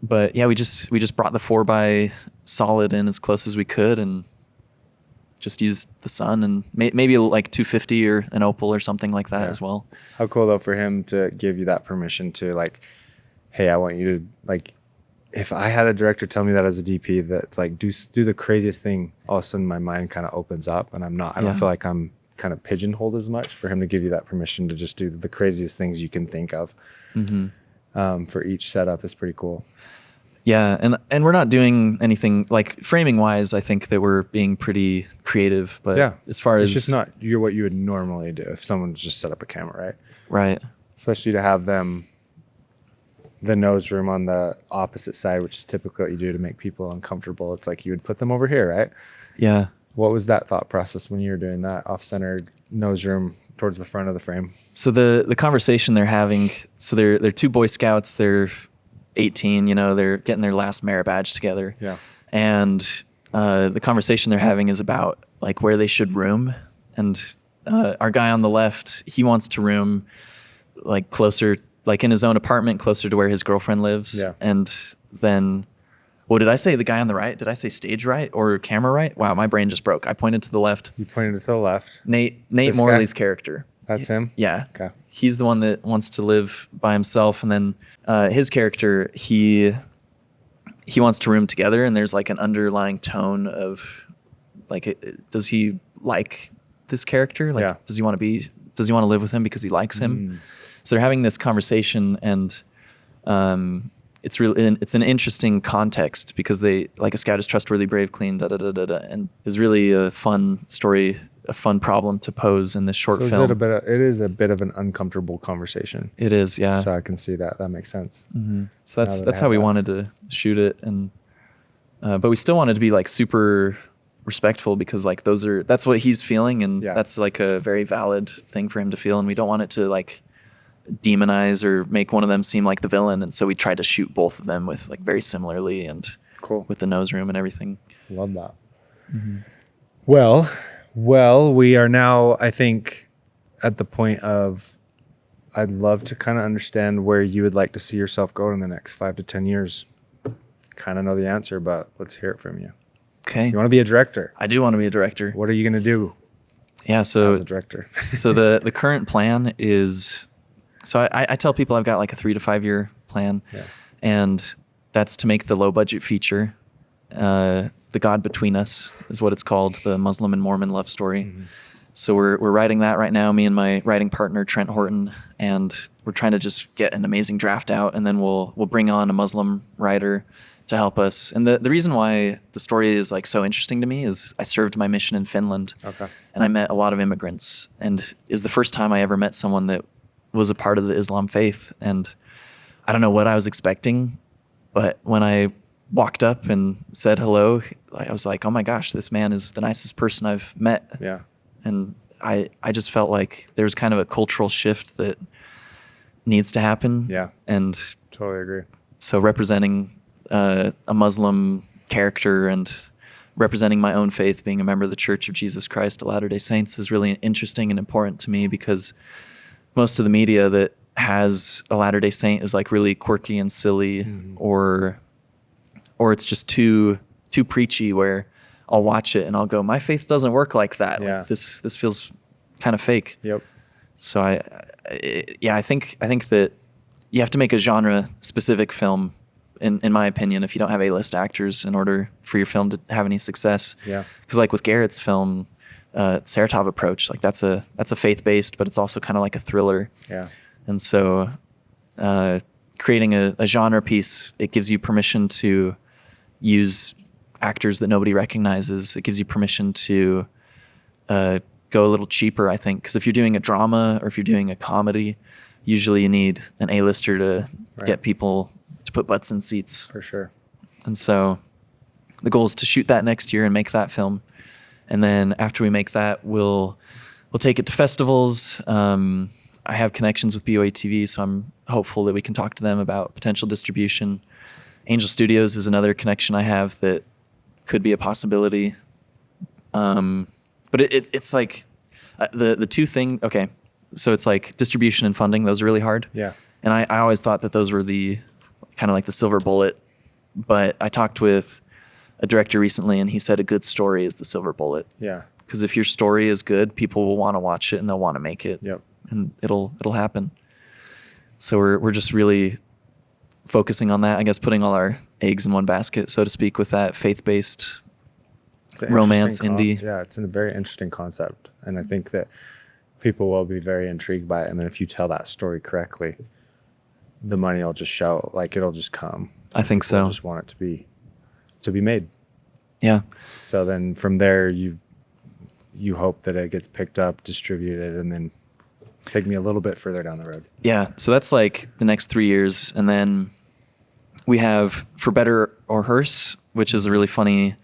But we just brought the 4x solid in as close as we could, and just used the sun and maybe like 250 or an opal or something like that as well. How cool though for him to give you that permission to, like, hey, I want you to, like, if I had a director tell me that as a DP, that's like, do the craziest thing, all of a sudden my mind kind of opens up, and I don't feel like I'm kind of pigeonholed as much. For him to give you that permission to just do the craziest things you can think of for each setup is pretty cool. Yeah, and we're not doing anything like framing wise. I think that we're being pretty creative, but as far it's as just not what you would normally do if someone just set up a camera, right? right. Especially to have them the nose room on the opposite side, which is typically what you do to make people uncomfortable. It's like you would put them over here, right? Yeah. What was that thought process when you were doing that off-centered nose room towards the front of the frame? So the conversation they're having. So they're two Boy Scouts. They're 18, they're getting their last merit badge together. Yeah. And the conversation they're having is about like where they should room. And our guy on the left, he wants to room like closer, like in his own apartment, closer to where his girlfriend lives. Yeah. And then, well, did I say the guy on the right? Did I say stage right or camera right? Wow, my brain just broke. I pointed to the left. You pointed to the left. Nate This Morley's guy? character. That's him? Yeah. Okay. He's the one that wants to live by himself, and then his character, he wants to room together, and there's like an underlying tone of like, does he like this character? Like, does he want to live with him because he likes him? So they're having this conversation, and it's an interesting context because they like a scout is trustworthy, brave, clean, and is really a fun story. A fun problem to pose in this short film. It is a bit of an uncomfortable conversation. It is, yeah. So I can see that. That makes sense. Mm-hmm. So that's how we wanted to shoot it, and but we still wanted to be like super respectful because like that's what he's feeling, and that's like a very valid thing for him to feel, and we don't want it to like demonize or make one of them seem like the villain, and so we tried to shoot both of them with like very similarly and cool with the nose room and everything. Love that. Mm-hmm. Well, we are now, I think, at the point of I'd love to kind of understand where you would like to see yourself go in the next 5 to 10 years. Kind of know the answer, but let's hear it from you. Okay. You want to be a director? I do want to be a director. What are you going to do? Yeah, so as a director. So the current plan is, so I tell people I've got like a 3 to 5 year plan, and that's to make the low budget feature. The God Between Us is what it's called, the Muslim and Mormon love story. Mm-hmm. So we're writing that right now, me and my writing partner Trent Horton, and we're trying to just get an amazing draft out, and then we'll bring on a Muslim writer to help us. And the reason why the story is like so interesting to me is I served my mission in Finland, and I met a lot of immigrants, and it was the first time I ever met someone that was a part of the Islam faith. And I don't know what I was expecting, but when I walked up and said hello, I was like, oh my gosh, this man is the nicest person I've met. Yeah. And I just felt like there's kind of a cultural shift that needs to happen. Yeah. And totally agree. So representing a Muslim character and representing my own faith, being a member of the Church of Jesus Christ of Latter-day Saints, is really interesting and important to me because most of the media that has a Latter-day Saint is like really quirky and silly, or it's just too preachy, where I'll watch it and I'll go, my faith doesn't work like that. Yeah. Like this feels kind of fake. Yep. So I think that you have to make a genre specific film, in my opinion, if you don't have A-list actors in order for your film to have any success. Yeah. Because like with Garrett's film, Saratov Approach, like that's a faith-based, but it's also kind of like a thriller. Yeah. And so creating a genre piece, it gives you permission to use actors that nobody recognizes. It gives you permission to go a little cheaper, I think, because if you're doing a drama or if you're doing a comedy, usually you need an A-lister to get people to put butts in seats. For sure. And so the goal is to shoot that next year and make that film. And then after we make that, we'll take it to festivals. I have connections with BOA TV, so I'm hopeful that we can talk to them about potential distribution. Angel Studios is another connection I have that could be a possibility. But it's like the two thing. Okay, so it's like distribution and funding; those are really hard. Yeah. And I always thought that those were the kind of like the silver bullet. But I talked with a director recently, and he said a good story is the silver bullet. Yeah. Because if your story is good, people will want to watch it and they'll want to make it. Yep. And it'll happen. So we're just really focusing on that, I guess, putting all our eggs in one basket, so to speak, with that faith-based romance indie. Yeah, it's a very interesting concept, and I think that people will be very intrigued by it. And then if you tell that story correctly, the money will just show, like it'll just come. I think so. I just want it to be made. Yeah. So then from there, you hope that it gets picked up, distributed, and then take me a little bit further down the road. Yeah. So that's like the next 3 years. And then we have For Better or Worse, which is a really funny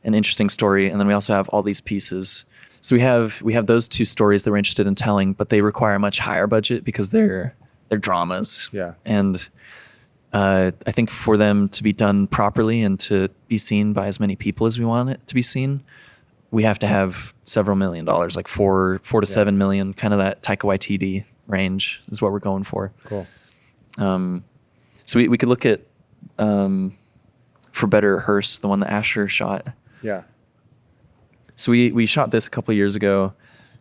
and interesting story. And then we also have All These Pieces. So we have those two stories that we're interested in telling, but they require a much higher budget because they're dramas. Yeah. And I think for them to be done properly and to be seen by as many people as we want it to be seen, we have to have several $1 million, like four to 7 million, kind of that Taika Waititi range is what we're going for. Cool. So we could look at For Better or Worse, the one that Asher shot. Yeah. So we shot this a couple of years ago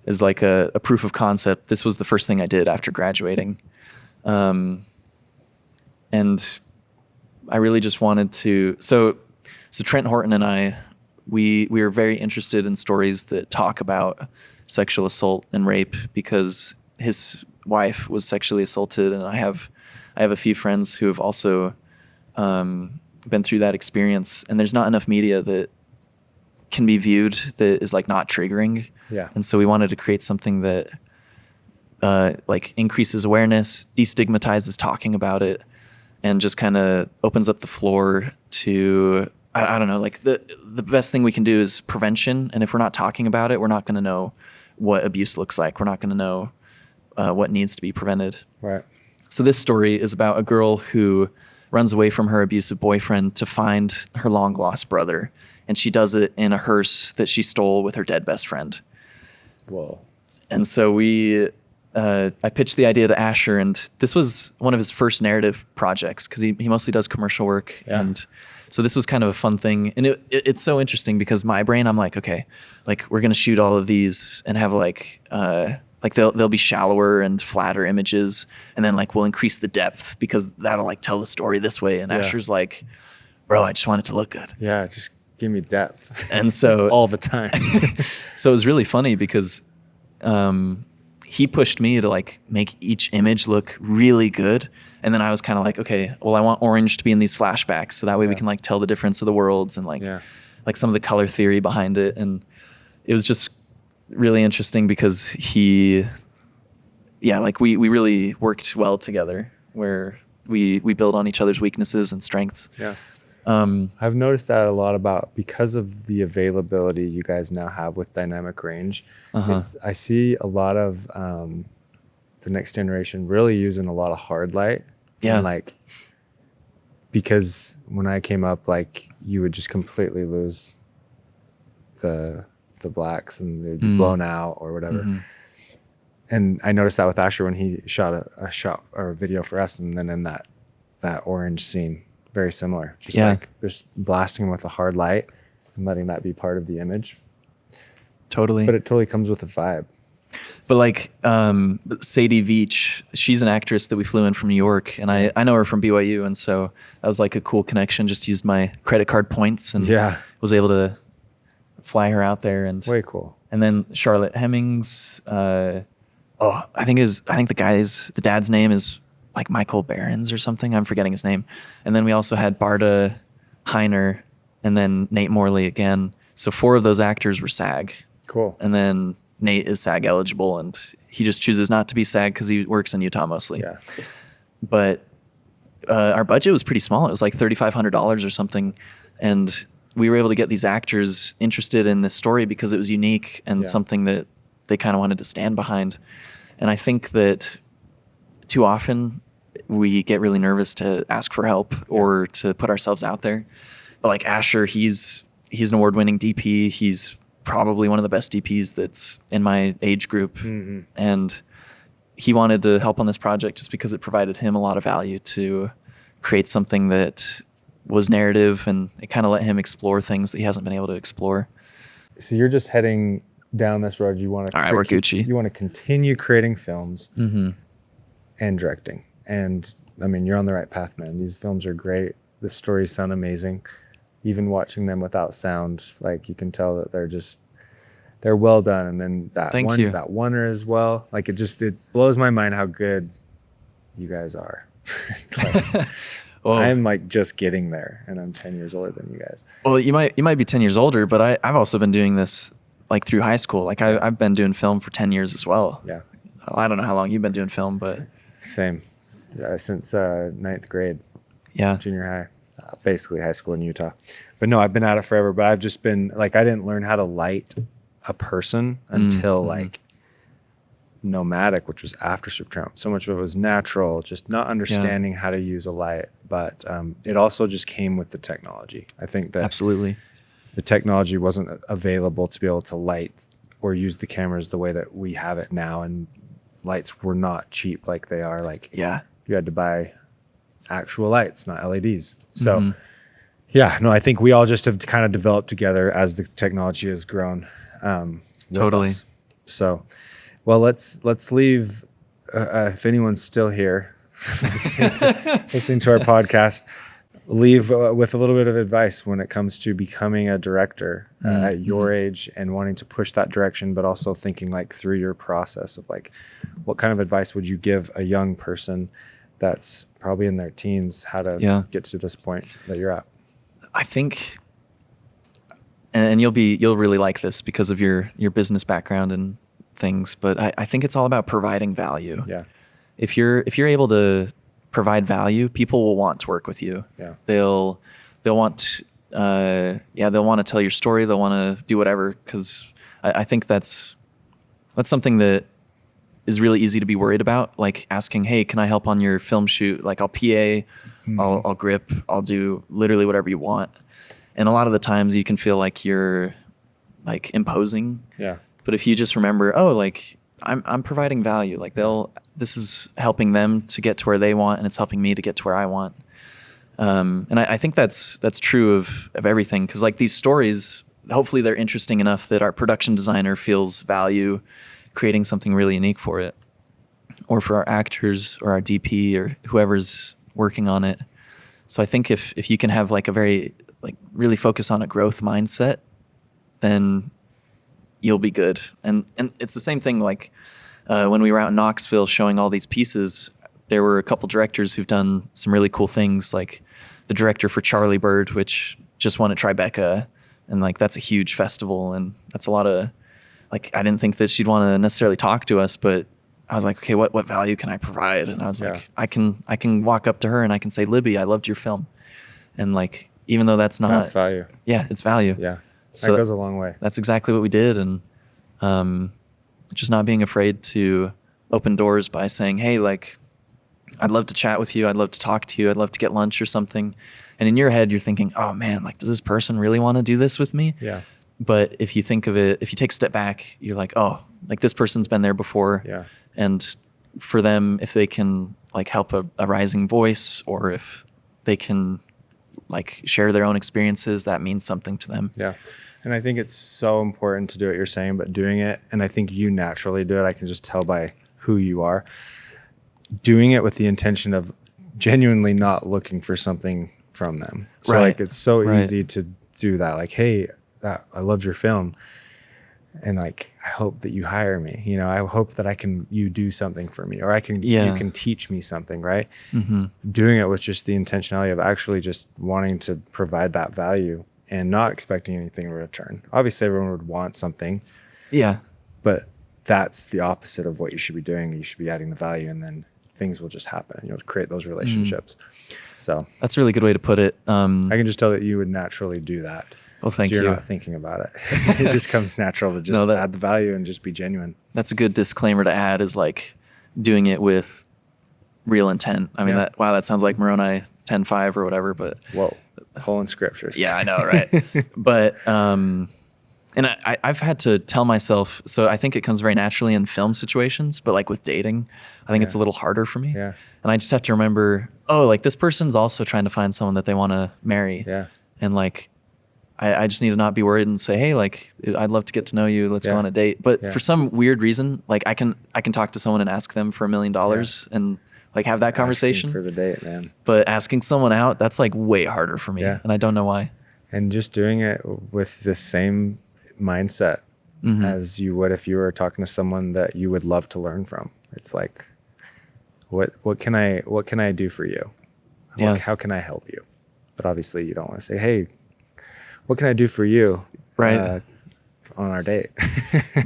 as like a proof of concept. This was the first thing I did after graduating. And I really just wanted to, so Trent Horton and I, we are very interested in stories that talk about sexual assault and rape because his wife was sexually assaulted, and I have a few friends who have also been through that experience, and there's not enough media that can be viewed that is like not triggering. Yeah. And so we wanted to create something that like increases awareness, destigmatizes talking about it, and just kind of opens up the floor to, I don't know, like the best thing we can do is prevention. And if we're not talking about it, we're not going to know what abuse looks like. We're not going to know what needs to be prevented. Right. So this story is about a girl who runs away from her abusive boyfriend to find her long lost brother. And she does it in a hearse that she stole with her dead best friend. Whoa. And so I pitched the idea to Asher, and this was one of his first narrative projects because he mostly does commercial work. Yeah. And so this was kind of a fun thing. And it's so interesting because my brain, I'm like, okay, like we're going to shoot all of these and have like they'll be shallower and flatter images. And then like we'll increase the depth because that'll like tell the story this way. And Asher's like, bro, I just want it to look good. Yeah. Just give me depth. And so all the time. So it was really funny because he pushed me to like make each image look really good. And then I was kind of like, okay, well, I want orange to be in these flashbacks. So that way we can like tell the difference of the worlds and like some of the color theory behind it. And it was just really interesting because we really worked well together where we build on each other's weaknesses and strengths. Yeah. I've noticed that a lot because of the availability you guys now have with dynamic range. I see a lot of the next generation really using a lot of hard light. Yeah. And like, because when I came up, like you would just completely lose the blacks and they'd be blown out or whatever. Mm-hmm. And I noticed that with Asher when he shot a shot or a video for us, and then in that orange scene. Very similar. Just like there's blasting with a hard light and letting that be part of the image. Totally. But it totally comes with a vibe. But like Sadie Veach, she's an actress that we flew in from New York, and I know her from BYU, and so that was like a cool connection. Just used my credit card points and was able to fly her out there. And way cool. And then Charlotte Hemmings. I think the dad's name is like Michael Behrens or something. I'm forgetting his name. And then we also had Barda Heiner and then Nate Morley again. So 4 of those actors were SAG. Cool. And then Nate is SAG eligible, and he just chooses not to be SAG because he works in Utah mostly. Yeah. But our budget was pretty small. It was like $3,500 or something. And we were able to get these actors interested in this story because it was unique and something that they kind of wanted to stand behind. And I think that too often we get really nervous to ask for help or to put ourselves out there. But like Asher, he's an award-winning DP. He's probably one of the best DPs that's in my age group. Mm-hmm. And he wanted to help on this project just because it provided him a lot of value to create something that was narrative, and it kind of let him explore things that he hasn't been able to explore. So you're just heading down this road. You want to all right, we're Gucci. You want to continue creating films. Mm-hmm. And directing. And I mean, you're on the right path, man. These films are great. The stories sound amazing. Even watching them without sound, like you can tell that they're well done. And then that oneer as well. Like it blows my mind how good you guys are. It's like, Oh. I'm like just getting there, and I'm 10 years older than you guys. Well, you might be 10 years older, but I've also been doing this like through high school. Like I've been doing film for 10 years as well. Yeah. I don't know how long you've been doing film, but Same. Since ninth grade, yeah. junior high, basically high school in Utah. But no, I've been at it forever, but I've just been like, I didn't learn how to light a person until like Nomadic, which was after Supertramp. So much of it was natural, just not understanding how to use a light. But it also just came with the technology. I think that Absolutely. the technology wasn't available to be able to light or use the cameras the way that we have it now. And lights were not cheap like they are. Like you had to buy actual lights, not LEDs. So yeah, no, I think we all just have kind of developed together as the technology has grown. Totally. Us. So, well, let's leave. If anyone's still here listening to our podcast, leave with a little bit of advice when it comes to becoming a director at your age and wanting to push that direction, but also thinking like through your process of like, what kind of advice would you give a young person that's probably in their teens, how to get to this point that you're at? I think, and you'll really like this because of your business background and things, but I think it's all about providing value. Yeah. If you're able to provide value, people will want to work with you. Yeah. They'll want they'll want to tell your story. They'll want to do whatever, because I think that's something that is really easy to be worried about. Like asking, hey, can I help on your film shoot? Like I'll PA, I'll grip, I'll do literally whatever you want. And a lot of the times you can feel like you're like imposing. Yeah. But if you just remember, oh, like I'm providing value. Like this is helping them to get to where they want, and it's helping me to get to where I want. And I think that's true of everything. Cause like these stories, hopefully they're interesting enough that our production designer feels value creating something really unique for it, or for our actors or our DP or whoever's working on it. So I think if you can have like a very like really focus on a growth mindset, then you'll be good. And it's the same thing like when we were out in Knoxville showing all these pieces, there were a couple directors who've done some really cool things, like the director for Charlie Bird, which just won at Tribeca, and like that's a huge festival, and that's a lot of like, I didn't think that she'd want to necessarily talk to us, but I was like, okay, what value can I provide? And I was like, I can walk up to her and I can say, Libby, I loved your film. And like, even though that's value. Yeah, it's value. Yeah. So that goes a long way. That's exactly what we did. And just not being afraid to open doors by saying, hey, like, I'd love to chat with you. I'd love to talk to you. I'd love to get lunch or something. And in your head, you're thinking, oh man, like, does this person really want to do this with me? Yeah. But if you think of it, if you take a step back, you're like, oh, like this person's been there before. Yeah. And for them, if they can like help a rising voice, or if they can like share their own experiences, that means something to them. Yeah. And I think it's so important to do what you're saying, but doing it, and I think you naturally do it. I can just tell by who you are. Doing it with the intention of genuinely not looking for something from them. So like it's so easy to do that. Like, hey, I loved your film, and like I hope that you hire me. You know, I hope that you do something for me, or you can teach me something, right? Mm-hmm. Doing it with just the intentionality of actually just wanting to provide that value and not expecting anything in return. Obviously, everyone would want something. Yeah, but that's the opposite of what you should be doing. You should be adding the value, and then things will just happen, and you'll create those relationships. So that's a really good way to put it. I can just tell that you would naturally do that. Well, thank you. You're not thinking about it. It just comes natural to just add the value and just be genuine. That's a good disclaimer to add, is like doing it with real intent. I mean, that sounds like Moroni 10:5 or whatever, but whoa, pulling scriptures. Yeah, I know, right? But and I've had to tell myself, so I think it comes very naturally in film situations, but like with dating, I think it's a little harder for me. Yeah. And I just have to remember, oh, like this person's also trying to find someone that they want to marry. Yeah. And like, I just need to not be worried and say, hey, like, I'd love to get to know you. Let's go on a date. But for some weird reason, like I can talk to someone and ask them for $1 million and like have that conversation. Asking for the date, man. But asking someone out, that's like way harder for me. Yeah. And I don't know why. And just doing it with the same mindset as you would if you were talking to someone that you would love to learn from. It's like, what can I do for you? Yeah. How can I help you? But obviously you don't want to say, hey, what can I do for you? Right. On our date.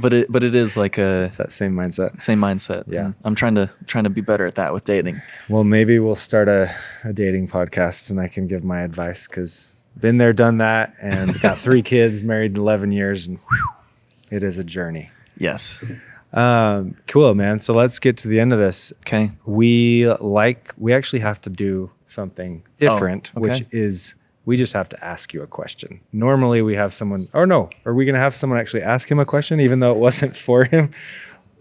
but it is like It's that same mindset. Yeah. And I'm trying to be better at that with dating. Well, maybe we'll start a dating podcast and I can give my advice, because been there, done that, and got 3 kids, married 11 years, and it is a journey. Yes. Cool, man. So let's get to the end of this. Okay. We actually have to do something different, okay. which is we just have to ask you a question. Normally we have someone, or no, are we going to have someone actually ask him a question, even though it wasn't for him?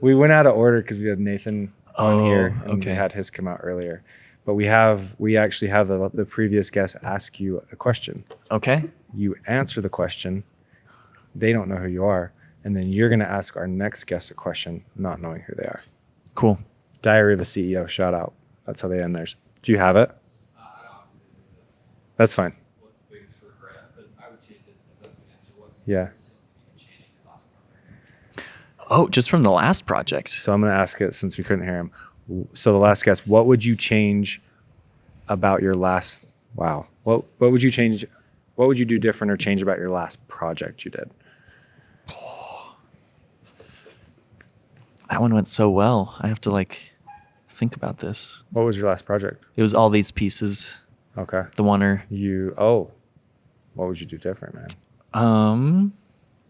We went out of order because we had Nathan on here, and we had his come out earlier. But we actually have the previous guest ask you a question. Okay. You answer the question. They don't know who you are. And then you're going to ask our next guest a question, not knowing who they are. Cool. Diary of a CEO, shout out. That's how they end theirs. Do you have it? That's fine. What's the biggest regret? But I would change it because that's my answer. What's Yeah. change from your last project? Oh, just from the last project. So I'm going to ask it since we couldn't hear him. So the last guest, what would you change about your last, wow. What would you change? What would you do different or change about your last project you did? That one went so well. I have to think about this. What was your last project? It was All These Pieces. Okay. The oneer. What would you do different, man?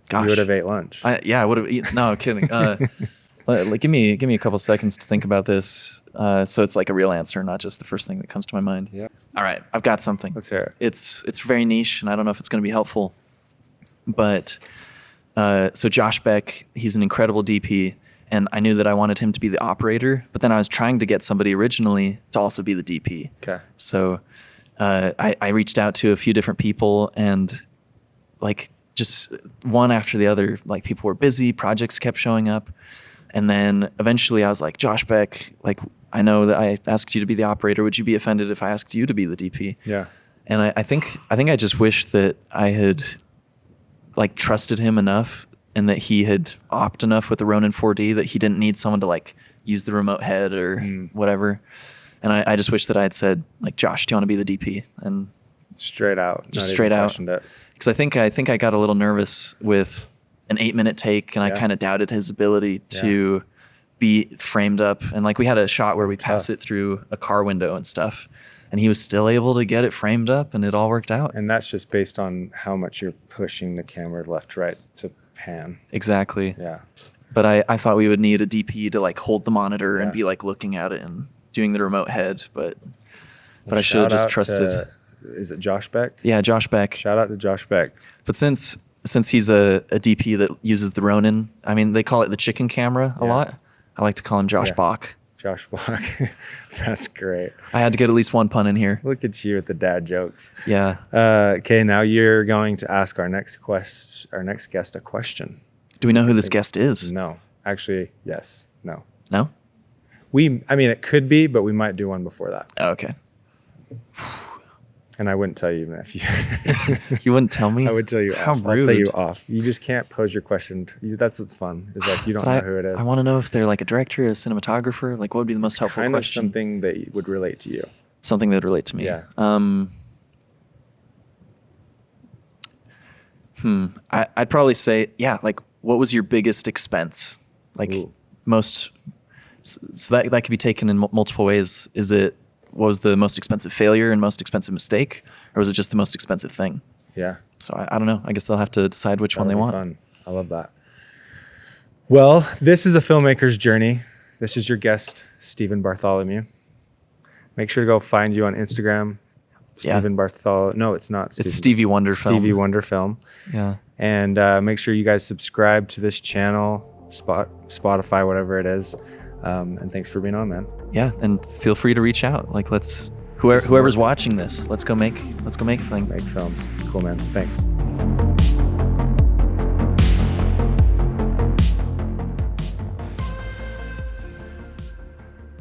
Gosh. You would have ate lunch. I would have eaten. No, kidding. Give me a couple seconds to think about this. So it's like a real answer, not just the first thing that comes to my mind. Yeah. All right, I've got something. Let's hear it. It's very niche, and I don't know if it's going to be helpful. But so Josh Beck, he's an incredible DP, and I knew that I wanted him to be the operator. But then I was trying to get somebody originally to also be the DP. Okay. So I reached out to a few different people, and just one after the other, people were busy, projects kept showing up. And then eventually I was like, Josh Beck, I know that I asked you to be the operator. Would you be offended if I asked you to be the DP? Yeah. And I think I just wish that I had trusted him enough, and that he had opted enough with the Ronin 4D that he didn't need someone to use the remote head or whatever. And I just wish that I had said, Josh, do you want to be the DP? And straight out. Just straight out. Because I think I got a little nervous with an 8-minute take, and I kind of doubted his ability to be framed up. And we had a shot where we pass it through a car window and stuff, and he was still able to get it framed up, and it all worked out. And that's just based on how much you're pushing the camera left, right to pan. Exactly. Yeah. But I thought we would need a DP to hold the monitor and be looking at it and doing the remote head. But I should have just trusted. Is it Josh Beck? Yeah, Josh Beck. Shout out to Josh Beck. But since he's a DP that uses the Ronin, I mean, they call it the chicken camera a lot. I like to call him Josh Bach. Josh Bach. That's great. I had to get at least one pun in here. Look at you with the dad jokes. Yeah. Okay, now you're going to ask our next guest a question. Do we know who this guest is? No. Actually, yes. No. No? It could be, but we might do one before that. Oh, okay. And I wouldn't tell you even if you... You wouldn't tell me? I would tell you How off. rude. I'll tell you off. You just can't pose your question. That's what's fun. Is you don't know who it is. I want to know if they're a director, a cinematographer. What would be the most helpful kind question? Of something that would relate to you. Something that would relate to me. Yeah. I'd probably say, what was your biggest expense? Ooh. Most... So that could be taken in multiple ways. What was the most expensive failure and most expensive mistake, or was it just the most expensive thing? Yeah. So I don't know. I guess they'll have to decide which one they want. Fun. I love that. Well, this is a filmmaker's journey. This is your guest, Steven Bartholomew. Make sure to go find you on Instagram. Steven Bartholomew. No, it's not. It's Stevie Wonder Film. Stevie Wonder Film. Yeah. And make sure you guys subscribe to this channel, Spotify, whatever it is. And thanks for being on, man. Yeah, and feel free to reach out. Whoever's watching this, let's go make a thing. Make films. Cool, man. Thanks.